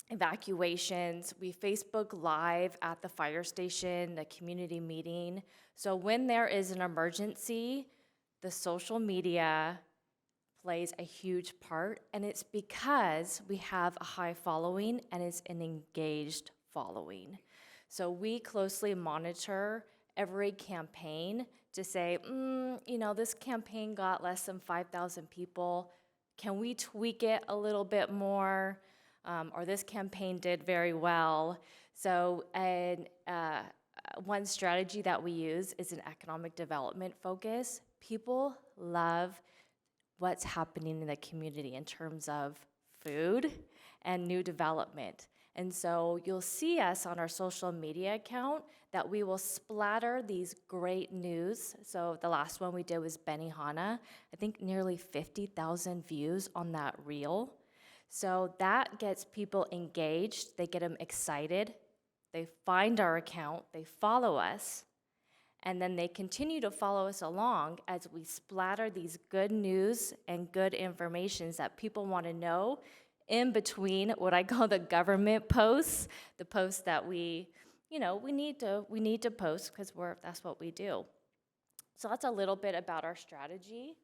evacuations. We Facebook Live at the fire station, the community meeting. So when there is an emergency, the social media plays a huge part, and it's because we have a high following and it's an engaged following. So we closely monitor every campaign to say, this campaign got less than 5,000 people. Can we tweak it a little bit more? Or this campaign did very well. So one strategy that we use is an economic development focus. People love what's happening in the community in terms of food and new development. And so you'll see us on our social media account that we will splatter these great news. So the last one we did was Benihana. I think nearly 50,000 views on that reel. So that gets people engaged, they get them excited, they find our account, they follow us, and then they continue to follow us along as we splatter these good news and good informations that people want to know in between what I call the government posts, the posts that we need to post because that's what we do. So that's a little bit about our strategy.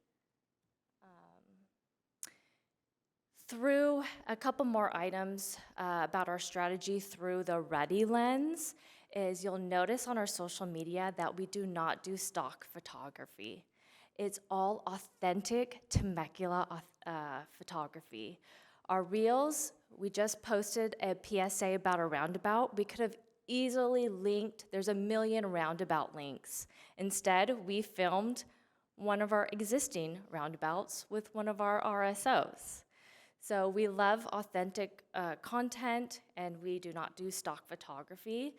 Through a couple more items about our strategy through the REDI lens is you'll notice on our social media that we do not do stock photography. It's all authentic Temecula photography. Our reels, we just posted a PSA about a roundabout. We could have easily linked, there's a million roundabout links. Instead, we filmed one of our existing roundabouts with one of our RSOs. So we love authentic content, and we do not do stock photography.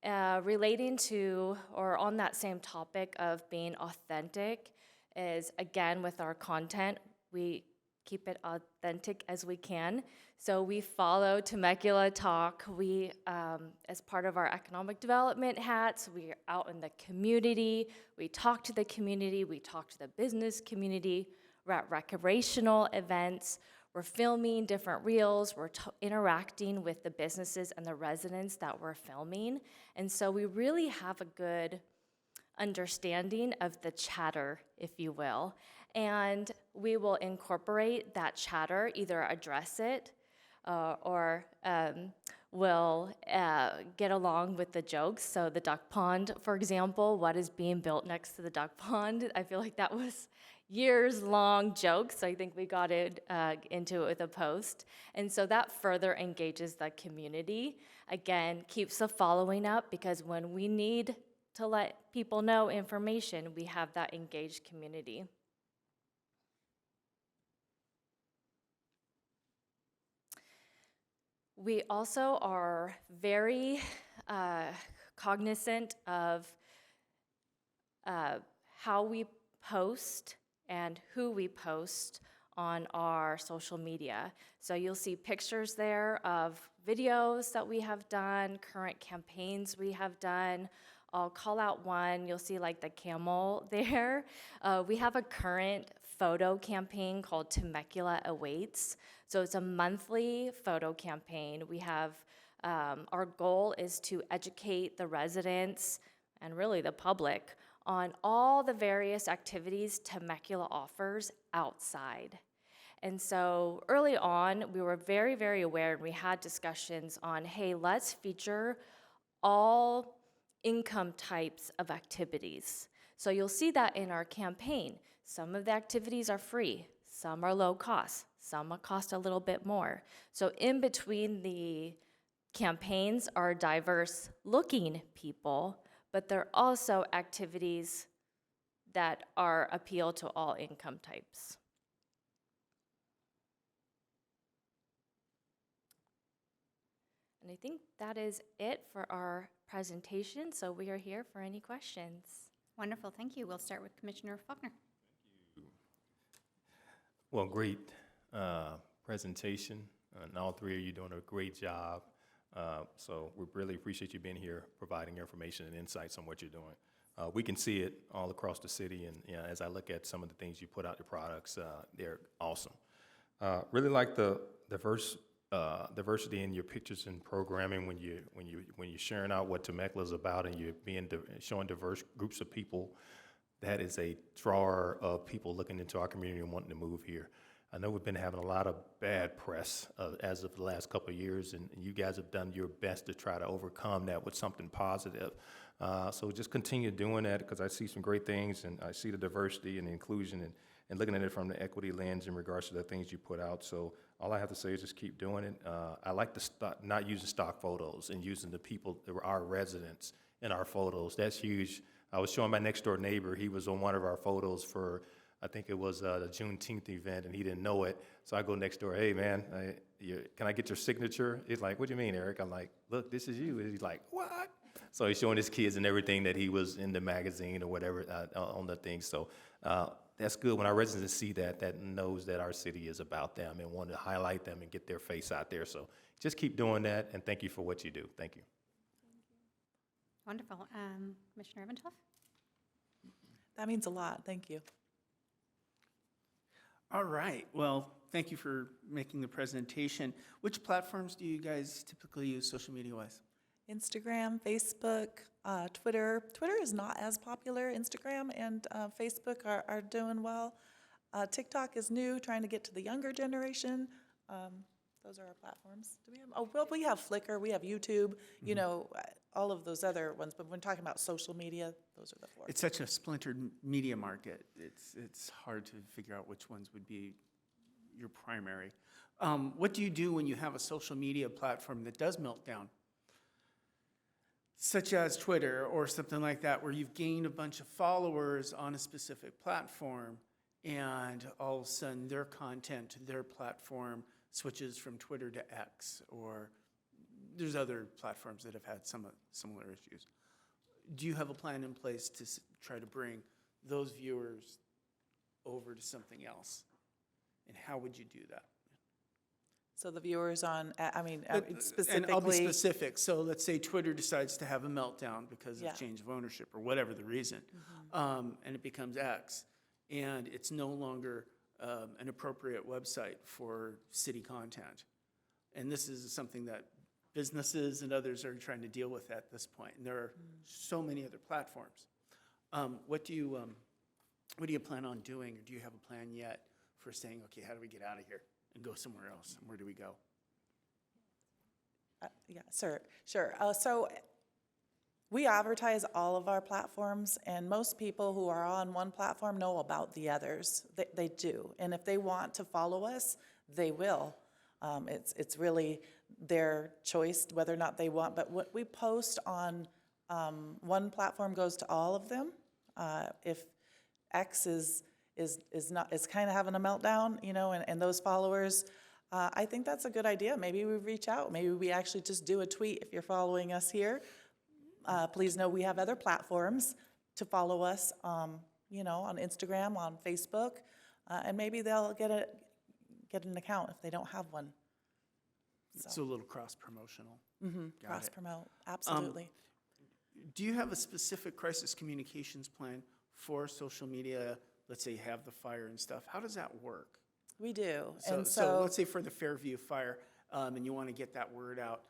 Relating to, or on that same topic of being authentic, is again with our content, we keep it authentic as we can. So we follow Temecula Talk. We, as part of our economic development hats, we are out in the community. We talk to the community. We talk to the business community. We're at recreational events. We're filming different reels. We're interacting with the businesses and the residents that we're filming. And so we really have a good understanding of the chatter, if you will. And we will incorporate that chatter, either address it or we'll get along with the jokes. So the duck pond, for example, what is being built next to the duck pond? I feel like that was years-long joke, so I think we got it into it with a post. And so that further engages the community. Again, keeps the following up, because when we need to let people know information, we have that engaged community. We also are very cognizant of how we post and who we post on our social media. So you'll see pictures there of videos that we have done, current campaigns we have done. I'll call out one. You'll see like the camel there. We have a current photo campaign called Temecula Awaits. So it's a monthly photo campaign. We have, our goal is to educate the residents and really the public on all the various activities Temecula offers outside. And so early on, we were very, very aware, and we had discussions on, hey, let's feature all income types of activities. So you'll see that in our campaign. Some of the activities are free, some are low cost, some will cost a little bit more. So in between the campaigns are diverse looking people, but there are also activities that are appeal to all income types. And I think that is it for our presentation, so we are here for any questions. Wonderful, thank you. We'll start with Commissioner Faulkner. Well, great presentation, and all three of you doing a great job. So we really appreciate you being here, providing information and insights on what you're doing. We can see it all across the city, and as I look at some of the things you put out, your products, they're awesome. Really like the diversity in your pictures and programming when you're sharing out what Temecula is about, and you're showing diverse groups of people. That is a drawer of people looking into our community and wanting to move here. I know we've been having a lot of bad press as of the last couple of years, and you guys have done your best to try to overcome that with something positive. So just continue doing that, because I see some great things, and I see the diversity and the inclusion, and looking at it from the equity lens in regards to the things you put out. So all I have to say is just keep doing it. I like not using stock photos and using the people, our residents in our photos. That's huge. I was showing my next door neighbor, he was on one of our photos for, I think it was the Juneteenth event, and he didn't know it. So I go next door, hey man, can I get your signature? He's like, what do you mean, Eric? I'm like, look, this is you. And he's like, what? So he's showing his kids and everything that he was in the magazine or whatever on the thing. So that's good when our residents see that, that knows that our city is about them and want to highlight them and get their face out there. So just keep doing that, and thank you for what you do. Thank you. Wonderful. Commissioner Eventuff? That means a lot. Thank you. All right, well, thank you for making the presentation. Which platforms do you guys typically use social media-wise? Instagram, Facebook, Twitter. Twitter is not as popular. Instagram and Facebook are doing well. TikTok is new, trying to get to the younger generation. Those are our platforms. Do we have? Oh, well, we have Flickr, we have YouTube, you know, all of those other ones. But when talking about social media, those are the four. It's such a splintered media market. It's hard to figure out which ones would be your primary. What do you do when you have a social media platform that does melt down? Such as Twitter or something like that, where you've gained a bunch of followers on a specific platform, and all of a sudden their content, their platform switches from Twitter to X, or there's other platforms that have had some similar issues. Do you have a plan in place to try to bring those viewers over to something else? And how would you do that? So the viewers on, I mean, specifically. And I'll be specific. So let's say Twitter decides to have a meltdown because Yeah. of change of ownership or whatever the reason, and it becomes X, and it's no longer an appropriate website for city content. And this is something that businesses and others are trying to deal with at this point. And there are so many other platforms. What do you plan on doing, or do you have a plan yet for saying, okay, how do we get out of here and go somewhere else? And where do we go? Yeah, sure. So we advertise all of our platforms, and most people who are on one platform know about the others. They do. And if they want to follow us, they will. It's really their choice whether or not they want. But what we post on one platform goes to all of them. If X is kind of having a meltdown, you know, and those followers, I think that's a good idea. Maybe we reach out. Maybe we actually just do a tweet. If you're following us here, please know we have other platforms to follow us, you know, on Instagram, on Facebook, and maybe they'll get an account if they don't have one. So a little cross-promotional. Cross promote, absolutely. Do you have a specific crisis communications plan for social media? Let's say you have the fire and stuff. How does that work? We do, So let's say for the Fairview fire, and you want to get that word out.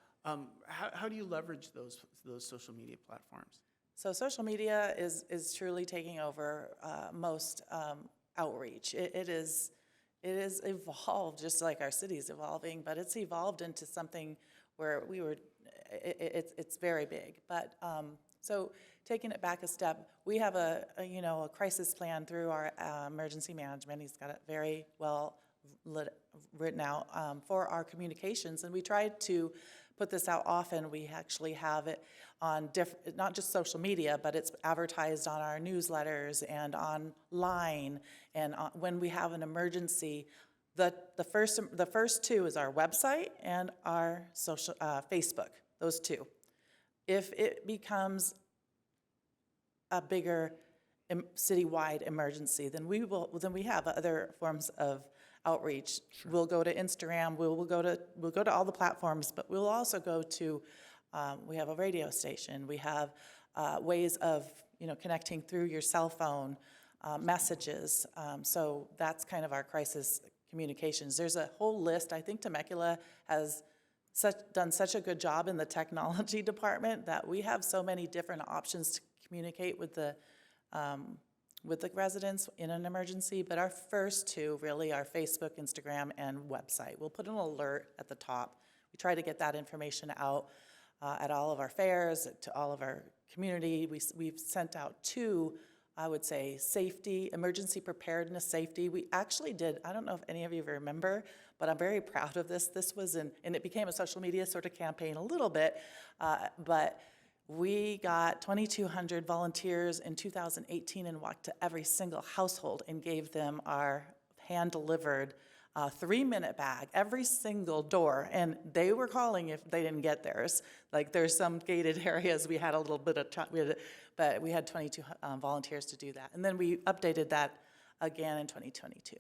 How do you leverage those social media platforms? So social media is truly taking over most outreach. It is evolved just like our city's evolving, but it's evolved into something where it's very big. But so taking it back a step, we have a crisis plan through our emergency management. He's got it very well written out for our communications, and we try to put this out often. We actually have it on not just social media, but it's advertised on our newsletters and online. And when we have an emergency, the first two is our website and our social Facebook. Those two. If it becomes a bigger citywide emergency, then we have other forms of outreach. Sure. We'll go to Instagram. We'll go to all the platforms, but we'll also go to. We have a radio station. We have ways of connecting through your cell phone, messages. So that's kind of our crisis communications. There's a whole list. I think Temecula has done such a good job in the technology department that we have so many different options to communicate with the residents in an emergency. But our first two really are Facebook, Instagram, and website. We'll put an alert at the top. We try to get that information out at all of our fairs, to all of our community. We've sent out two, I would say, emergency preparedness safety. We actually did, I don't know if any of you remember, but I'm very proud of this. This was and it became a social media sort of campaign a little bit, but we got 2,200 volunteers in 2018 and walked to every single household and gave them our hand-delivered a 3-minute bag, every single door, and they were calling if they didn't get theirs. Like, there's some gated areas, we had a little bit of, but we had 22 volunteers to do that. And then we updated that again in 2022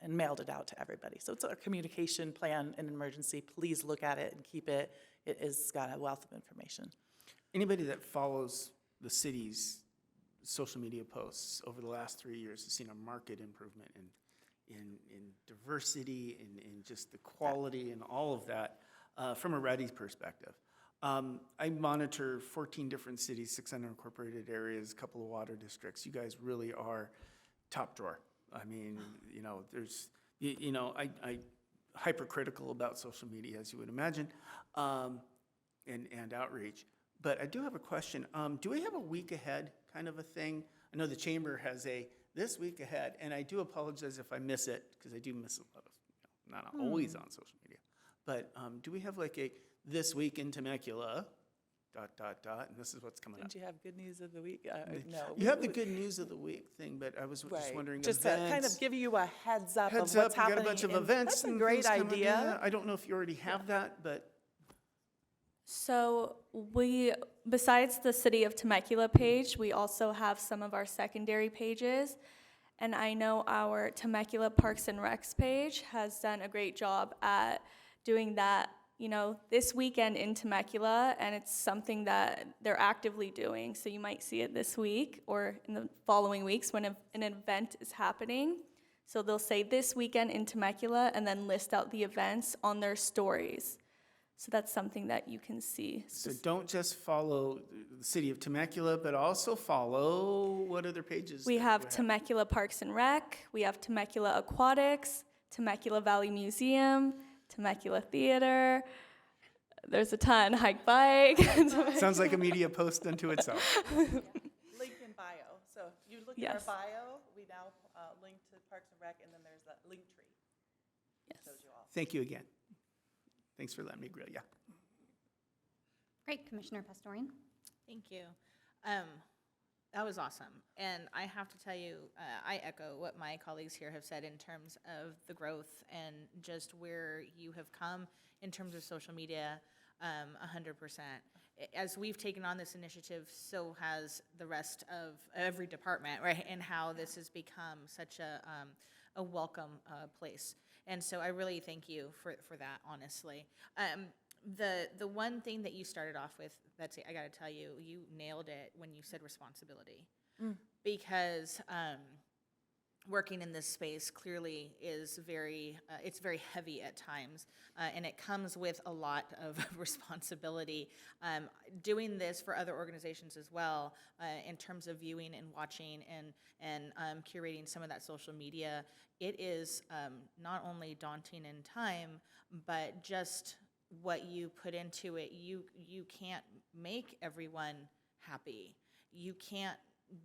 and mailed it out to everybody. So it's our communication plan in emergency. Please look at it and keep it. It has got a wealth of information. Anybody that follows the city's social media posts over the last 3 years has seen a market improvement in diversity, in just the quality and all of that from a REDI perspective. I monitor 14 different cities, 6 unincorporated areas, a couple of water districts. You guys really are top drawer. I mean, there's, I hypercritical about social media, as you would imagine, and outreach. But I do have a question. Do we have a week ahead kind of a thing? I know the chamber has a this week ahead, and I do apologize if I miss it, because I do miss a lot of, not always on social media. But do we have like a this week in Temecula, ... and this is what's coming up? Didn't you have good news of the week? No. You have the good news of the week thing, but I was just Right. wondering, Just to kind events. of give you a heads up Heads of what's up, you got happening. a bunch of and events. That's a and great things coming up. idea. Yeah, I don't know if you already have that, but So we, besides the City of Temecula page, we also have some of our secondary pages. And I know our Temecula Parks and Recs page has done a great job at doing that, this weekend in Temecula, and it's something that they're actively doing. So you might see it this week or in the following weeks when an event is happening. So they'll say this weekend in Temecula and then list out the events on their stories. So that's something that you can see. so don't just follow the city of Temecula, but also follow what other pages? We that have you Temecula Parks and Rec, we have Temecula Aquatics, Temecula Valley Museum, Temecula Theater. There's a ton, Hike Bike. Sounds like a media post unto itself. Link in bio. So if you look at our Yes. bio, we now link to Parks and Rec, and then there's that link tree. Yes. Shows you all. Thank you again. Thanks for letting me grill you. Great, Commissioner Pastorian. Thank you. That was awesome. And I have to tell you, I echo what my colleagues here have said in terms of the growth and just where you have come in terms of social media, 100%. As we've taken on this initiative, so has the rest of every department, right? And how this has become such a welcome place. And so I really thank you for that, honestly. The one thing that you started off with, Betsy, I got to tell you, you nailed it when you said responsibility. Because working in this space clearly is it's very heavy at times, and it comes with a lot of responsibility. Doing this for other organizations as well, in terms of viewing and watching and curating some of that social media, it is not only daunting in time, but just what you put into it. You can't make everyone happy. You can't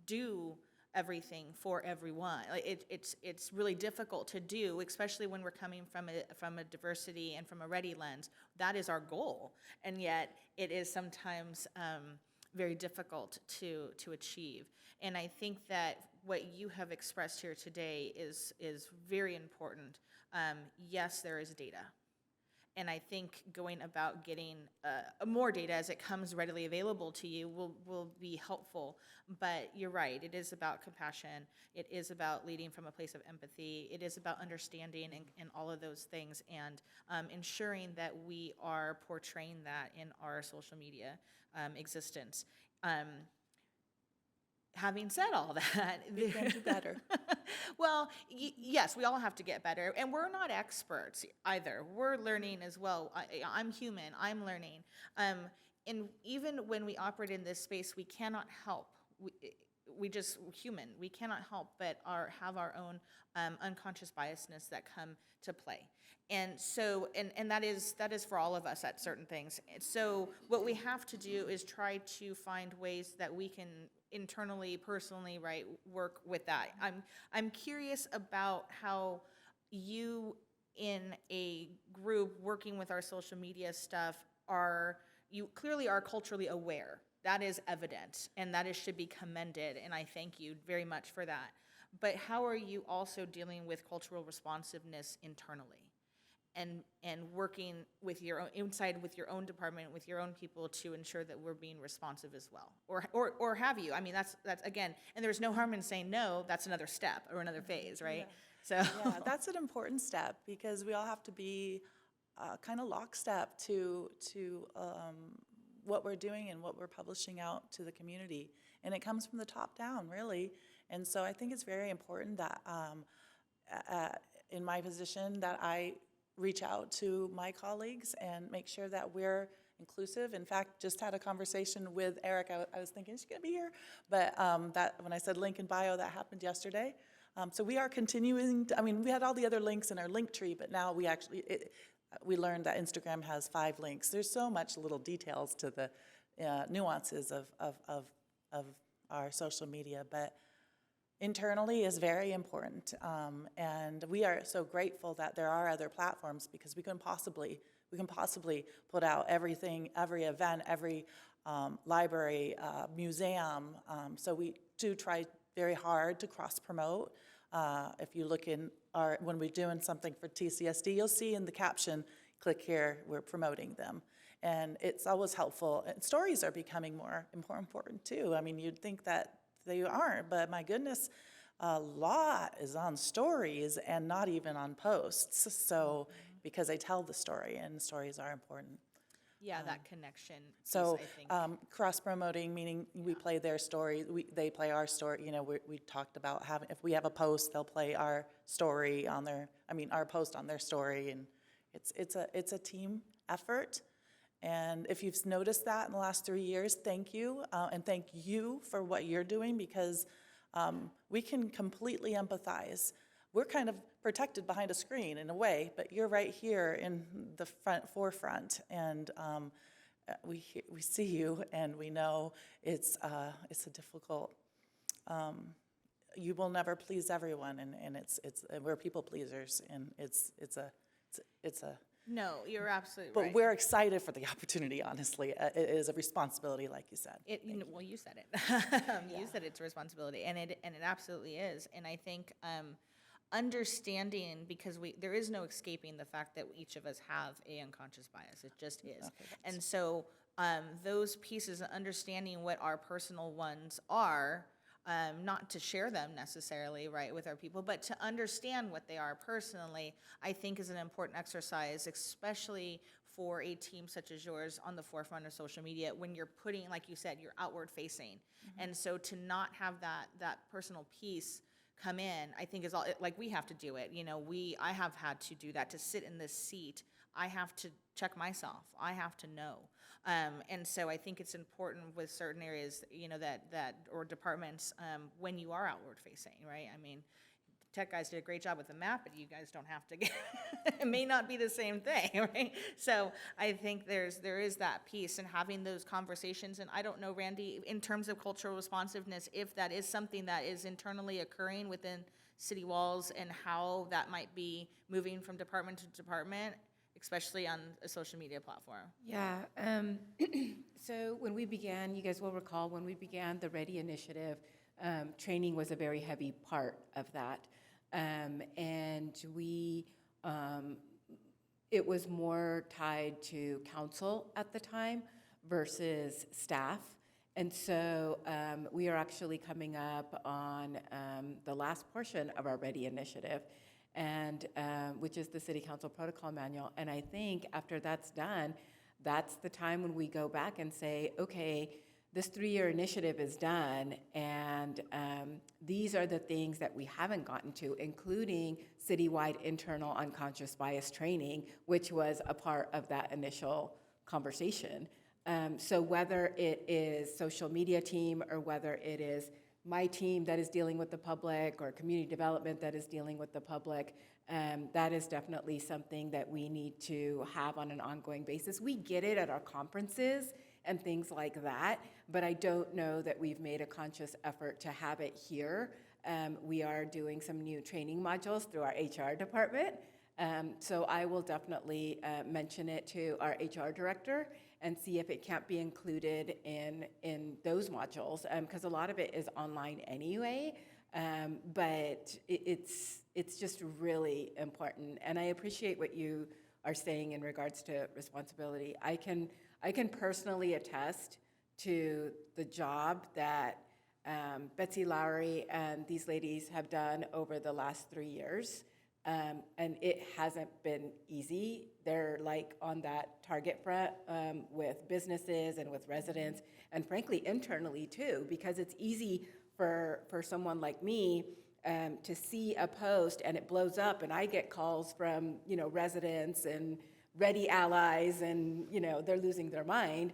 do everything for everyone. It's really difficult to do, especially when we're coming from a diversity and from a REDI lens. That is our goal, and yet it is sometimes very difficult to achieve. And I think that what you have expressed here today is very important. Yes, there is data. And I think going about getting more data as it comes readily available to you will be helpful. But you're right, it is about compassion. It is about leading from a place of empathy. It is about understanding and all of those things, and ensuring that we are portraying that in our social media existence. Having said all that, We can do better. well, yes, we all have to get better, and we're not experts either. We're learning as well. I'm human. I'm learning, and even when we operate in this space, we cannot help. We just human. We cannot help but have our own unconscious biasness that come to play. And so, and that is for all of us at certain things. So what we have to do is try to find ways that we can internally, personally, right, work with that. I'm curious about how you, in a group working with our social media stuff, you clearly are culturally aware. That is evident, and that should be commended, and I thank you very much for that. but how are you also dealing with cultural responsiveness internally? And working with your own, inside with your own department, with your own people to ensure that we're being responsive as well? Or have you? I mean, that's again, and there's no harm in saying no, that's another step or another phase, right? So. Yeah, that's an important step because we all have to be kind of lockstep to what we're doing and what we're publishing out to the community. And it comes from the top down, really. And so I think it's very important that in my position that I reach out to my colleagues and make sure that we're inclusive. In fact, just had a conversation with Eric. I was thinking, is she going to be here? But that when I said link in bio, that happened yesterday. So we are continuing, we had all the other links in our link tree, but now we actually, we learned that Instagram has 5 links. There's so much little details to the nuances of our social media, but internally is very important. And we are so grateful that there are other platforms because we can possibly put out everything, every event, every library, museum. So we do try very hard to cross-promote. If you look in when we're doing something for TCSD, you'll see in the caption, click here, we're promoting them. And it's always helpful. And stories are becoming more important too. I mean, you'd think that they aren't, but my goodness, a lot is on stories and not even on posts. So, because they tell the story and stories are important. Yeah, that connection. So piece, I think. cross-promoting, meaning we play their story, they play our story. You know, we talked about having, if we have a post, they'll play our story on our post on their story, and it's a team effort. And if you've noticed that in the last 3 years, thank you, and thank you for what you're doing, because we can completely empathize. We're kind of protected behind a screen in a way, but you're right here in the forefront, and we see you, and we know it's a difficult. You will never please everyone, and we're people pleasers, and it's a. No, you're absolutely But right. we're excited for the opportunity, honestly. It is a responsibility, like you said. Well, you said it. You said it's a responsibility, and it absolutely is. And I think understanding, because there is no escaping the fact that each of us have a unconscious bias. It just is. Okay, And so those pieces, understanding what our personal ones are, not to share them necessarily, right, with our people, but to understand what they are personally, I think is an important exercise, especially for a team such as yours on the forefront of social media when you're putting, like you said, you're outward facing. And so to not have that personal piece come in, I think is all, like we have to do it. You know, I have had to do that, to sit in this seat. I have to check myself. I have to know. And so I think it's important with certain areas, you know, or departments, when you are outward facing, right? I mean, tech guys did a great job with the map, but you guys don't have to get, it may not be the same thing, right? So I think there is that piece, and having those conversations. And I don't know, Randy, in terms of cultural responsiveness, if that is something that is internally occurring within city walls and how that might be moving from department to department, especially on a social media platform. Yeah, so when we began, you guys will recall, when we began the REDI initiative, training was a very heavy part of that. And it was more tied to council at the time versus staff. And so we are actually coming up on the last portion of our REDI initiative, and which is the City Council Protocol Manual. And I think after that's done, that's the time when we go back and say, okay, this 3-year initiative is done, and these are the things that we haven't gotten to, including citywide internal unconscious bias training, which was a part of that initial conversation. So whether it is social media team, or whether it is my team that is dealing with the public, or community development that is dealing with the public, that is definitely something that we need to have on an ongoing basis. We get it at our conferences and things like that, but I don't know that we've made a conscious effort to have it here. We are doing some new training modules through our HR department, so I will definitely mention it to our HR director and see if it can't be included in those modules, because a lot of it is online anyway. But it's just really important. And I appreciate what you are saying in regards to responsibility. I can personally attest to the job that Betsy Lowry and these ladies have done over the last 3 years. And it hasn't been easy. They're like on that target front with businesses and with residents, and frankly, internally too, because it's easy for someone like me to see a post and it blows up, and I get calls from, residents and REDI allies, and, they're losing their mind.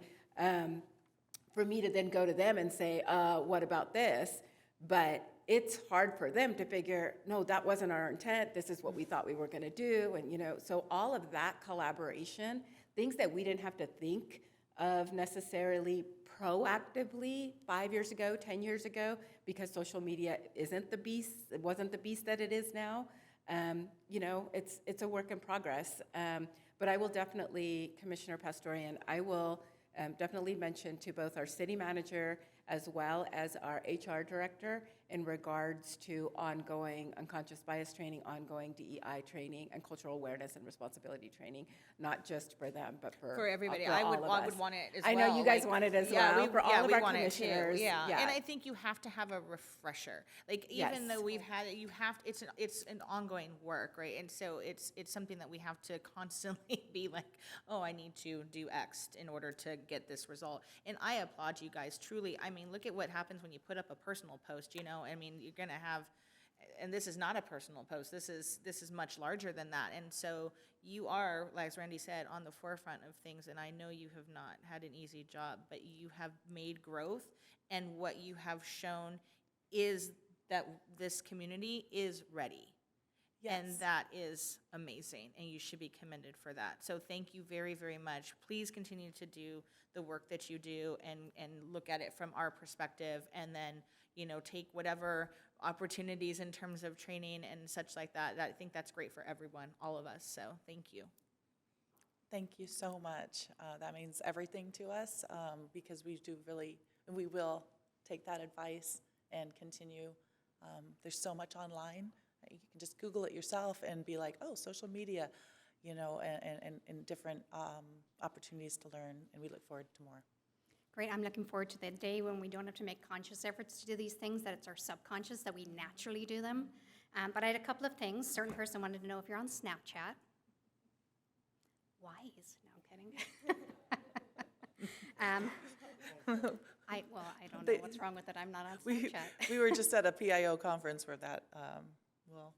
For me to then go to them and say, what about this? But it's hard for them to figure, no, that wasn't our intent. This is what we thought we were going to do. And, so all of that collaboration, things that we didn't have to think of necessarily proactively 5 years ago, 10 years ago, because social media isn't the beast, it wasn't the beast that it is now. It's a work in progress. But I will definitely, Commissioner Pastorian, I will definitely mention to both our city manager as well as our HR director in regards to ongoing unconscious bias training, ongoing DEI training, and cultural awareness and responsibility training, not just for them, but for everybody. for I all would of I would us. want it as I well. know you guys want it as well, for all of we our want it too, commissioners. Yeah. Yeah. And I think you have to have a refresher. Like, even Yes. though we've had it, it's an ongoing work, right? And so it's something that we have to constantly be like, oh, I need to do X in order to get this result. And I applaud you guys, truly. I mean, look at what happens when you put up a personal post, I mean, you're gonna have, and this is not a personal post, this is much larger than that. And so you are, like as Randy said, on the forefront of things, and I know you have not had an easy job, but you have made growth, and what you have shown is that this community is ready. And Yes. that is amazing, and you should be commended for that. So thank you very, very much. Please continue to do the work that you do and look at it from our perspective, and then, take whatever opportunities in terms of training and such like that. I think that's great for everyone, all of us, so thank you. Thank you so much. That means everything to us, because we will take that advice and continue. There's so much online. You can just Google it yourself and be like, oh, social media, and different opportunities to learn, and we look forward to more. Great, I'm looking forward to the day when we don't have to make conscious efforts to do these things, that it's our subconscious, that we naturally do them. But I had a couple of things. Certain person wanted to know if you're on Snapchat. Wise, no, I'm kidding. I don't know what's wrong with it, I'm not on Snapchat. We were just at a PIO conference where that, I'll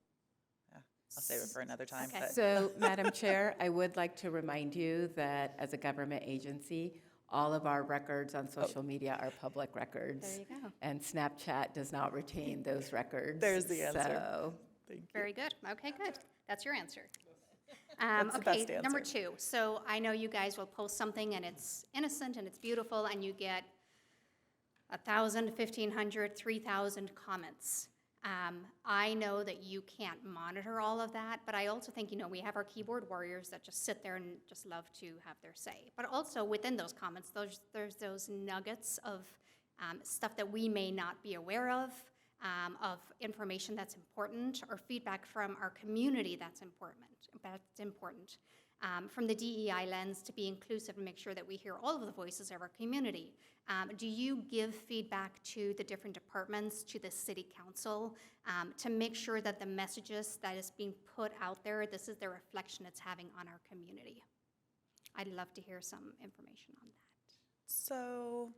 save it for another time. Okay. but- So, Madam Chair, I would like to remind you that as a government agency, all of our records on social media are public records. There you go. And Snapchat does not retain those records. There's the answer. So, Thank you. Very good, okay, good, that's your answer. That's the Okay, best number answer. 2, so I know you guys will post something and it's innocent and it's beautiful and you get 1,000, 1,500, 3,000 comments. I know that you can't monitor all of that, but I also think, we have our keyboard warriors that just sit there and just love to have their say. But also within those comments, there's those nuggets of stuff that we may not be aware of information that's important, or feedback from our community that's important. From the DEI lens, to be inclusive and make sure that we hear all of the voices of our community. Do you give feedback to the different departments, to the city council, to make sure that the messages that is being put out there, this is the reflection it's having on our community? I'd love to hear some information on that. So,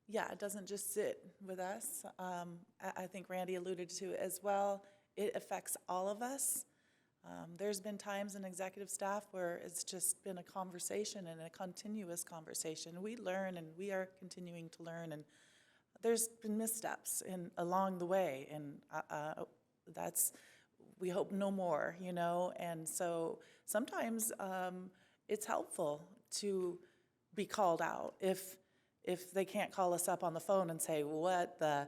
yeah, it doesn't just sit with us. I think Randy alluded to it as well. It affects all of us. There's been times in executive staff where it's just been a conversation and a continuous conversation. We learn, and we are continuing to learn, and there's been missteps along the way, and we hope no more, and so sometimes it's helpful to be called out if they can't call us up on the phone and say, what the,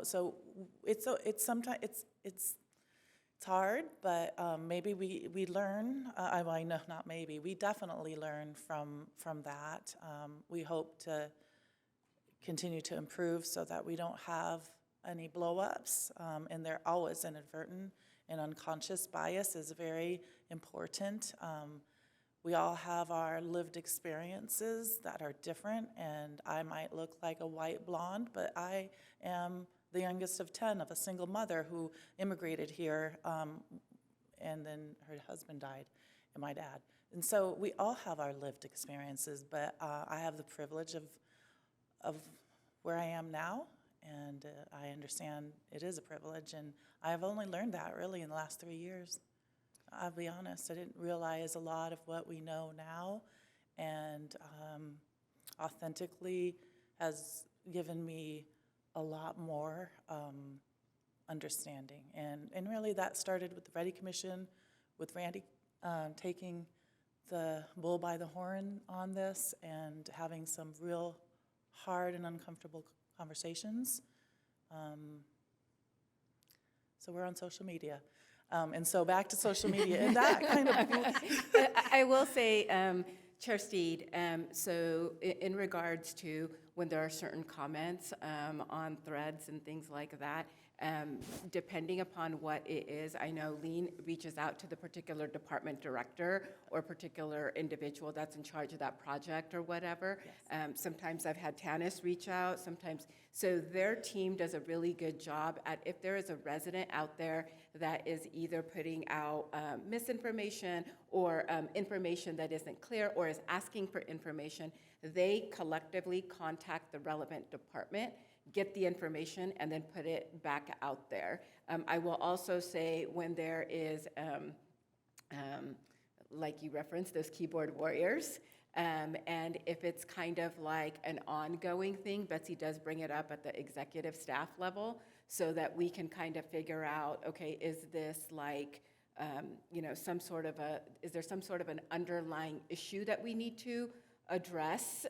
so it's sometimes, it's hard, but maybe we learn. I know, not maybe. We definitely learn from that. We hope to continue to improve so that we don't have any blow-ups, and they're always inadvertent, and unconscious bias is very important. We all have our lived experiences that are different, and I might look like a white blonde, but I am the youngest of 10 of a single mother who immigrated here, and then her husband died, and my dad. And so we all have our lived experiences, but I have the privilege of where I am now, and I understand it is a privilege, and I've only learned that really in the last 3 years. I'll be honest, I didn't realize a lot of what we know now, and authentically has given me a lot more understanding. And really that started with the REDI Commission, with Randy taking the bull by the horn on this and having some real hard and uncomfortable conversations. So we're on social media. And so back to social media, and that kind of... I will say, Chair Steed, so in regards to when there are certain comments on threads and things like that, depending upon what it is, I know Lean reaches out to the particular department director or particular individual that's in charge of that project or whatever. Yes. Sometimes I've had Tanis reach out, sometimes, so their team does a really good job at, if there is a resident out there that is either putting out misinformation or information that isn't clear or is asking for information, they collectively contact the relevant department, get the information, and then put it back out there. I will also say when there is, like you referenced, those keyboard warriors, and if it's kind of like an ongoing thing, Betsy does bring it up at the executive staff level so that we can kind of figure out, okay, is this like, you know, some sort of is there some sort of an underlying issue that we need to address?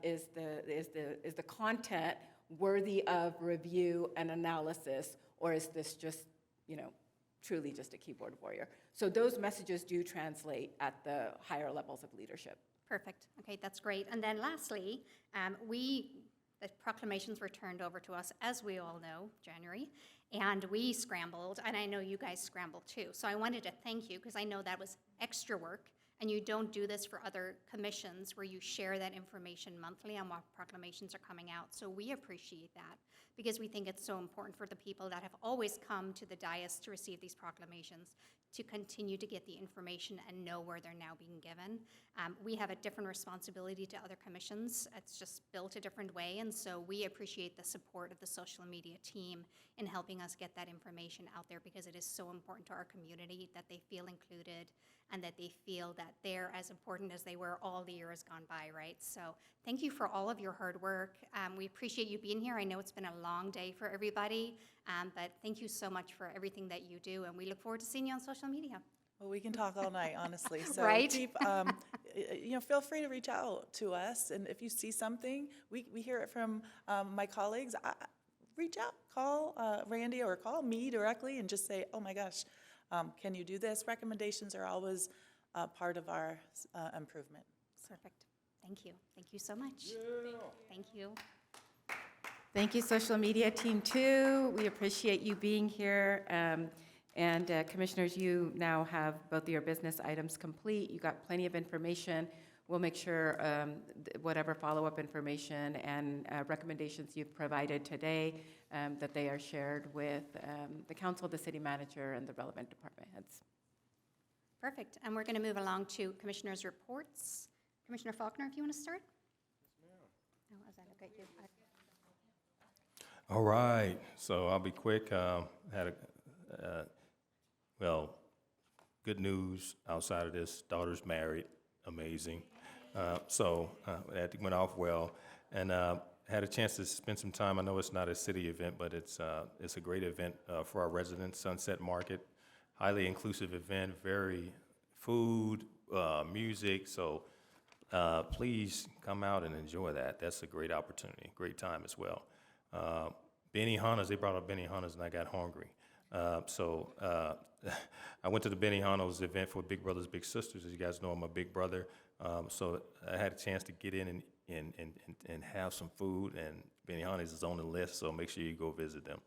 Is the content worthy of review and analysis, or is this just, you know, truly just a keyboard warrior? So those messages do translate at the higher levels of leadership. Perfect. Okay, that's great. And then lastly, the proclamations were turned over to us, as we all know, January, and we scrambled, and I know you guys scrambled too. So I wanted to thank you, because I know that was extra work, and you don't do this for other commissions where you share that information monthly on what proclamations are coming out. So we appreciate that, because we think it's so important for the people that have always come to the dais to receive these proclamations to continue to get the information and know where they're now being given. We have a different responsibility to other commissions. It's just built a different way, and so we appreciate the support of the social media team in helping us get that information out there, because it is so important to our community that they feel included and that they feel that they're as important as they were all the years gone by, right? So thank you for all of your hard work. We appreciate you being here. I know it's been a long day for everybody, but thank you so much for everything that you do, and we look forward to seeing you on social media. Well, we can talk all night, honestly. So Right? keep, you know, feel free to reach out to us, and if you see something, we hear it from my colleagues. Reach out, call Randy or call me directly, and just say, oh my gosh, can you do this? Recommendations are always part of our improvement. Perfect. Thank you. Thank you so much. Yeah. Thank you. Thank you, social media team, too. We appreciate you being here. And commissioners, you now have both of your business items complete. You got plenty of information. We'll make sure whatever follow-up information and recommendations you've provided today, that they are shared with the council, the city manager, and the relevant department heads. Perfect. And we're going to move along to commissioners' reports. Commissioner Faulkner, if you want to start. Yes, ma'am. Oh, as I look at you. All right, so I'll be quick. Had well, good news outside of this. Daughter's married, amazing. So that went off well, and had a chance to spend some time. I know it's not a city event, but it's a great event for our residents. Sunset Market, highly inclusive event, very food, music. So please come out and enjoy that. That's a great opportunity, great time as well. Benihana's, they brought up Benihana's, and I got hungry. So I went to the Benihana's event for Big Brothers Big Sisters. As you guys know, I'm a big brother. So I had a chance to get in and and have some food. And Benihana's is on the list, so make sure you go visit them.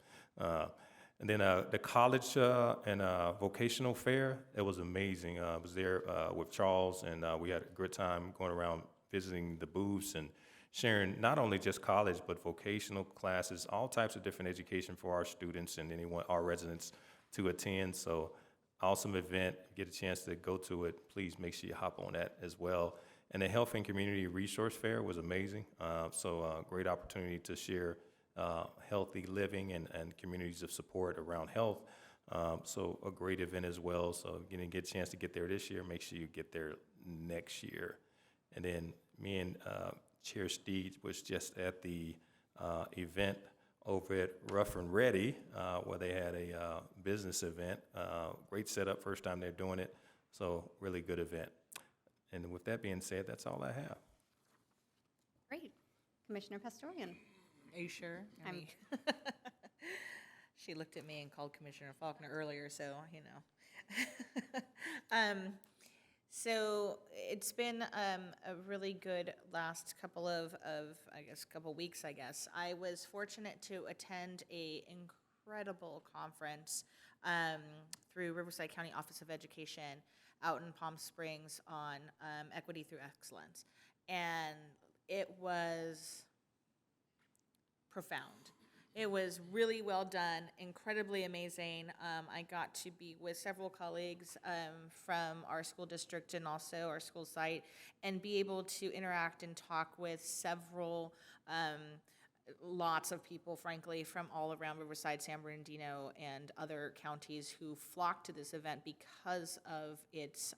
And then the college and vocational fair, it was amazing. I was there with Charles, and we had a good time going around visiting the booths and sharing not only just college, but vocational classes, all types of different education for our students and anyone, our residents to attend. So awesome event. Get a chance to go to it. Please make sure you hop on that as well. And the Health and Community Resource Fair was amazing. Great opportunity to share healthy living and communities of support around health. So a great event as well. So you didn't get a chance to get there this year, make sure you get there next year. And then me and Chair Steed was just at the event over at Rough and Ready, where they had a business event. Great setup, first time they're doing it. So really good event. And with that being said, that's all I have. Great. Commissioner Pastorian. Are you sure? I'm- She looked at me and called Commissioner Faulkner earlier, so, you know. So it's been a really good last couple of weeks, I guess. I was fortunate to attend a incredible conference through Riverside County Office of Education out in Palm Springs on equity through excellence. And it was profound. It was really well done, incredibly amazing. I got to be with several colleagues from our school district and also our school site and be able to interact and talk with several, lots of people, frankly, from all around Riverside, San Bernardino, and other counties who flocked to this event because of its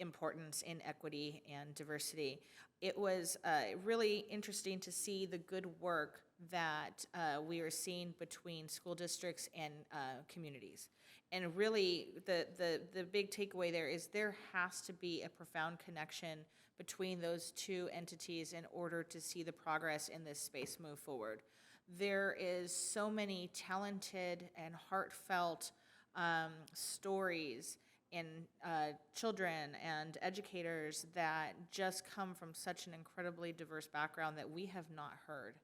importance in equity and diversity. It was really interesting to see the good work that we are seeing between school districts and communities. And really, the big takeaway there is there has to be a profound connection between those two entities in order to see the progress in this space move forward. There is so many talented and heartfelt stories in children and educators that just come from such an incredibly diverse background that we have not heard.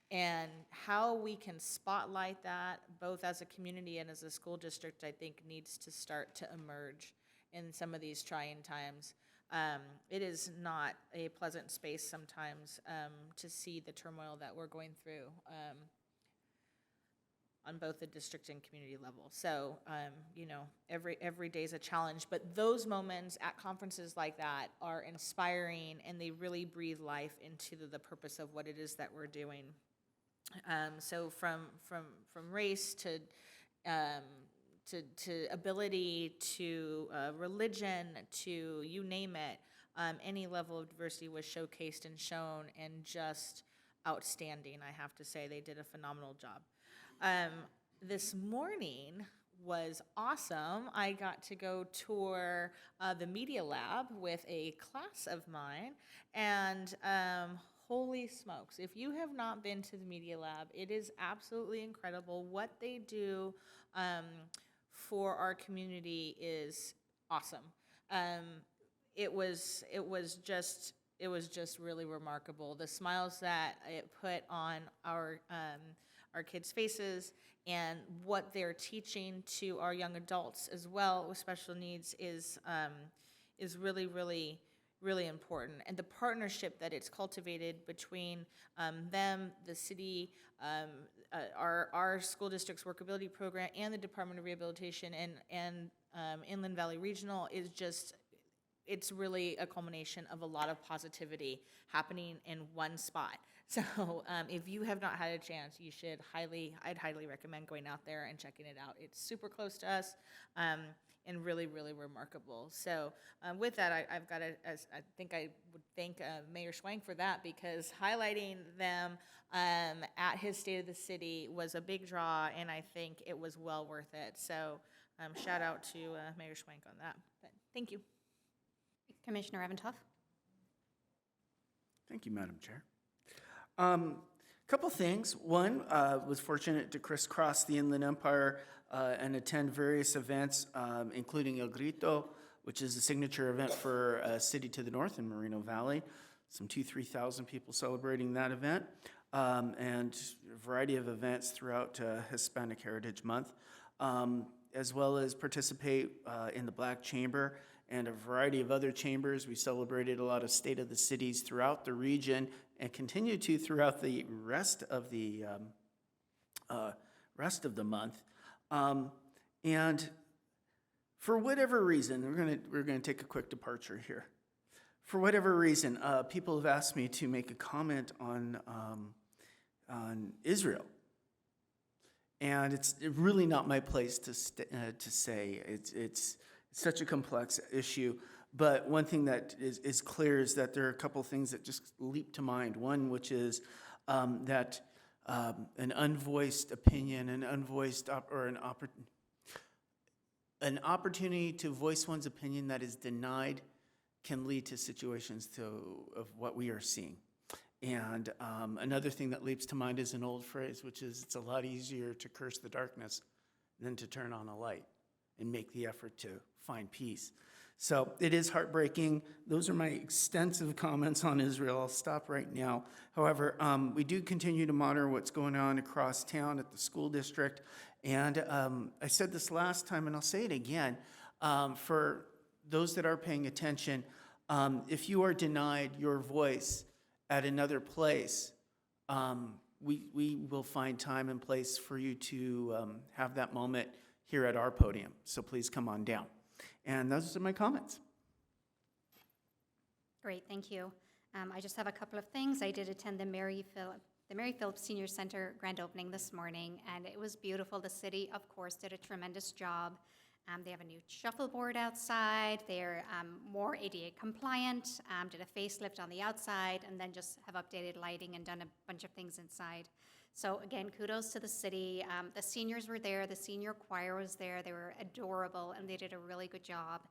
And how we can spotlight that, both as a community and as a school district, I think needs to start to emerge in some of these trying times. It is not a pleasant space sometimes to see the turmoil that we're going through on both the district and community level. So, you know, every day is a challenge, but those moments at conferences like that are inspiring, and they really breathe life into the purpose of what it is that we're doing. So from race to ability to religion to you name it, any level of diversity was showcased and shown, and just outstanding. I have to say, they did a phenomenal job. This morning was awesome. I got to go tour the Media Lab with a class of mine, and holy smokes, if you have not been to the Media Lab, it is absolutely incredible. What they do for our community is awesome. It was just really remarkable. The smiles that it put on our kids' faces, and what they're teaching to our young adults as well with special needs is really, really, really important. And the partnership that it's cultivated between them, the city, our school district's workability program, and the Department of Rehabilitation and Inland Valley Regional is just, it's really a culmination of a lot of positivity happening in one spot. So if you have not had a chance, you should I'd highly recommend going out there and checking it out. It's super close to us and really, really remarkable. So with that, I think I would thank Mayor Schwank for that, because highlighting them at his State of the City was a big draw, and I think it was well worth it. So shout out to Mayor Schwank on that. But thank you. Commissioner Evanoff. Thank you, Madam Chair. Couple things. One, was fortunate to crisscross the Inland Empire and attend various events, including El Grito, which is a signature event for a city to the north in Moreno Valley. some 3,000 people celebrating that event, and a variety of events throughout Hispanic Heritage Month, as well as participate in the Black Chamber and a variety of other chambers. We celebrated a lot of State of the Cities throughout the region and continue to throughout the rest of the month. And for whatever reason, we're gonna take a quick departure here. For whatever reason, people have asked me to make a comment on Israel, and it's really not my place to say. It's such a complex issue. But one thing that is clear is that there are a couple things that just leap to mind. One, which is that an unvoiced opinion, an opportunity to voice one's opinion that is denied can lead to situations of what we are seeing. And another thing that leaps to mind is an old phrase, which is, it's a lot easier to curse the darkness than to turn on a light and make the effort to find peace. So it is heartbreaking. Those are my extensive comments on Israel. I'll stop right now. However, we do continue to monitor what's going on across town at the school district. And I said this last time, and I'll say it again, for those that are paying attention, if you are denied your voice at another place, we will find time and place for you to have that moment here at our podium. So please come on down. And those are my comments. Great, thank you. I just have a couple of things. I did attend the Mary Phillips Senior Center grand opening this morning, and it was beautiful. The city, of course, did a tremendous job. They have a new shuffleboard outside. They're more ADA compliant, did a facelift on the outside, and then just have updated lighting and done a bunch of things inside. So again, kudos to the city. The seniors were there. The senior choir was there. They were adorable, and they did a really good job.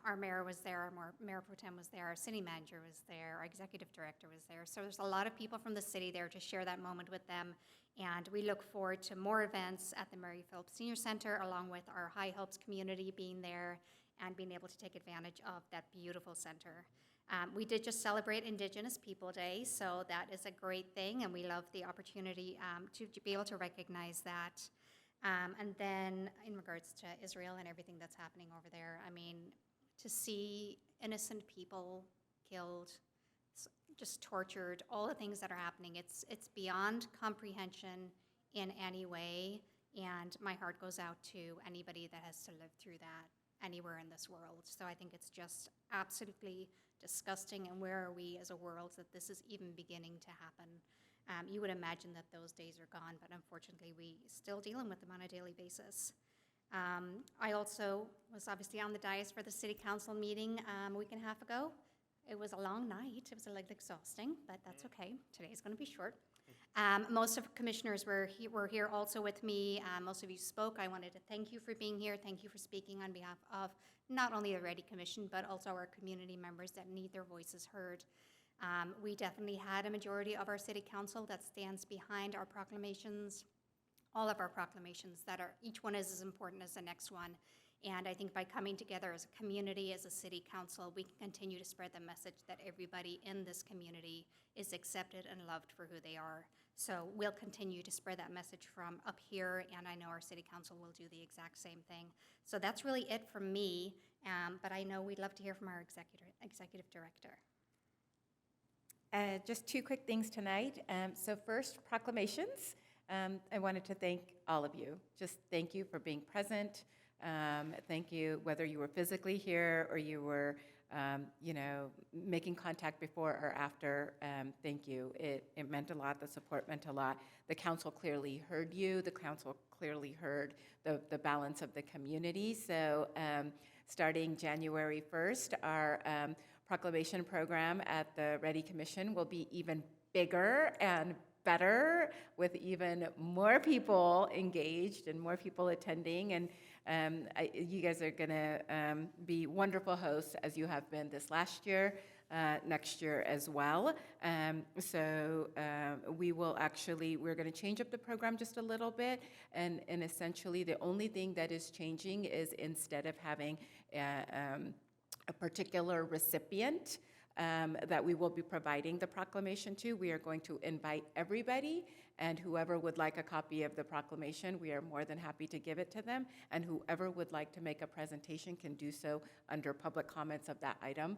Our mayor was there. Our mayor pro tem was there. Our city manager was there. Our executive director was there. So there's a lot of people from the city there to share that moment with them. And we look forward to more events at the Mary Phillips Senior Center, along with our High Hopes community being there and being able to take advantage of that beautiful center. We did just celebrate Indigenous People Day, so that is a great thing, and we love the opportunity to be able to recognize that. And then in regards to Israel and everything that's happening over there, I mean, to see innocent people killed, just tortured, all the things that are happening, it's beyond comprehension in any way, and my heart goes out to anybody that has to live through that anywhere in this world. So I think it's just absolutely disgusting, and where are we as a world that this is even beginning to happen? You would imagine that those days are gone, but unfortunately we still dealing with them on a daily basis. I also was obviously on the dais for the city council meeting a week and a half ago. It was a long night. It was a little exhausting, but that's okay. Today's going to be short. Most of commissioners were here also with me. Most of you spoke. I wanted to thank you for being here. Thank you for speaking on behalf of not only the REDI Commission, but also our community members that need their voices heard. We definitely had a majority of our city council that stands behind our proclamations, all of our proclamations that are, each one is as important as the next one. And I think by coming together as a community, as a city council, we can continue to spread the message that everybody in this community is accepted and loved for who they are. So we'll continue to spread that message from up here, and I know our city council will do the exact same thing. So that's really it from me, but I know we'd love to hear from our executive director. Just two quick things tonight. So first, proclamations. I wanted to thank all of you. Just thank you for being present. Thank you, whether you were physically here or you were, making contact before or after. Thank you. It meant a lot. The support meant a lot. The council clearly heard you. The council clearly heard the balance of the community. So starting January 1st, our proclamation program at the REDI Commission will be even bigger and better, with even more people engaged and more people attending. And you guys are going to be wonderful hosts, as you have been this last year, next year as well. We're going to change up the program just a little bit. And essentially, the only thing that is changing is, instead of having a particular recipient that we will be providing the proclamation to. We are going to invite everybody, and whoever would like a copy of the proclamation, we are more than happy to give it to them. And whoever would like to make a presentation can do so under public comments of that item.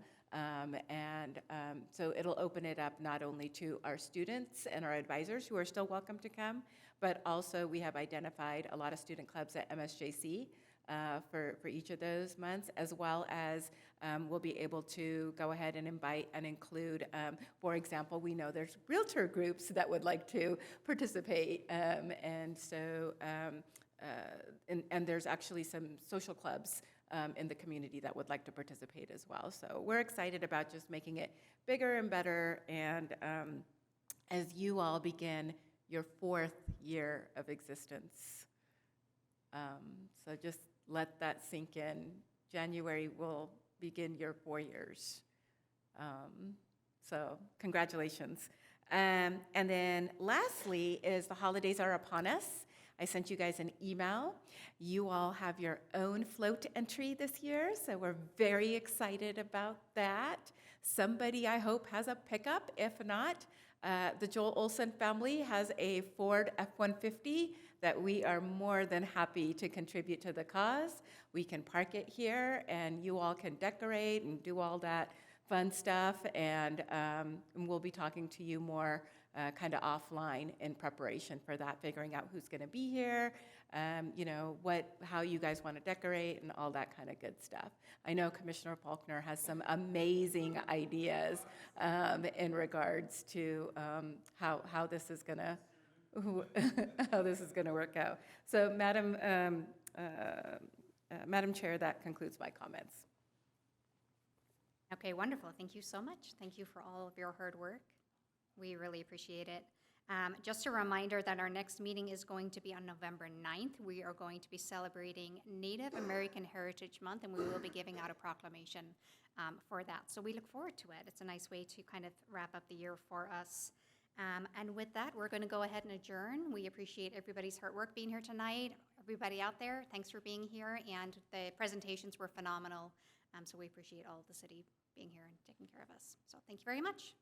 So it'll open it up not only to our students and our advisors who are still welcome to come, but also we have identified a lot of student clubs at MSJC for each of those months, as well as we'll be able to go ahead and invite and include, for example, we know there's realtor groups that would like to participate, and there's actually some social clubs in the community that would like to participate as well. So we're excited about just making it bigger and better, and as you all begin your 4th year of existence. So just let that sink in. January will begin your 4 years. So congratulations. And then lastly is the holidays are upon us. I sent you guys an email. You all have your own float entry this year, so we're very excited about that. Somebody, I hope, has a pickup. If not, the Joel Olson family has a Ford F-150 that we are more than happy to contribute to the cause. We can park it here, and you all can decorate and do all that fun stuff, and we'll be talking to you more kind of offline in preparation for that, figuring out who's going to be here, how you guys want to decorate, and all that kind of good stuff. I know Commissioner Faulkner has some amazing ideas in regards to how this is going to work out. So, Madam Chair, that concludes my comments. Okay, wonderful. Thank you so much. Thank you for all of your hard work. We really appreciate it. Just a reminder that our next meeting is going to be on November 9th. We are going to be celebrating Native American Heritage Month, and we will be giving out a proclamation for that. So we look forward to it. It's a nice way to kind of wrap up the year for us. And with that, we're going to go ahead and adjourn. We appreciate everybody's hard work being here tonight. Everybody out there, thanks for being here, and the presentations were phenomenal. So we appreciate all of the city being here and taking care of us. So thank you very much.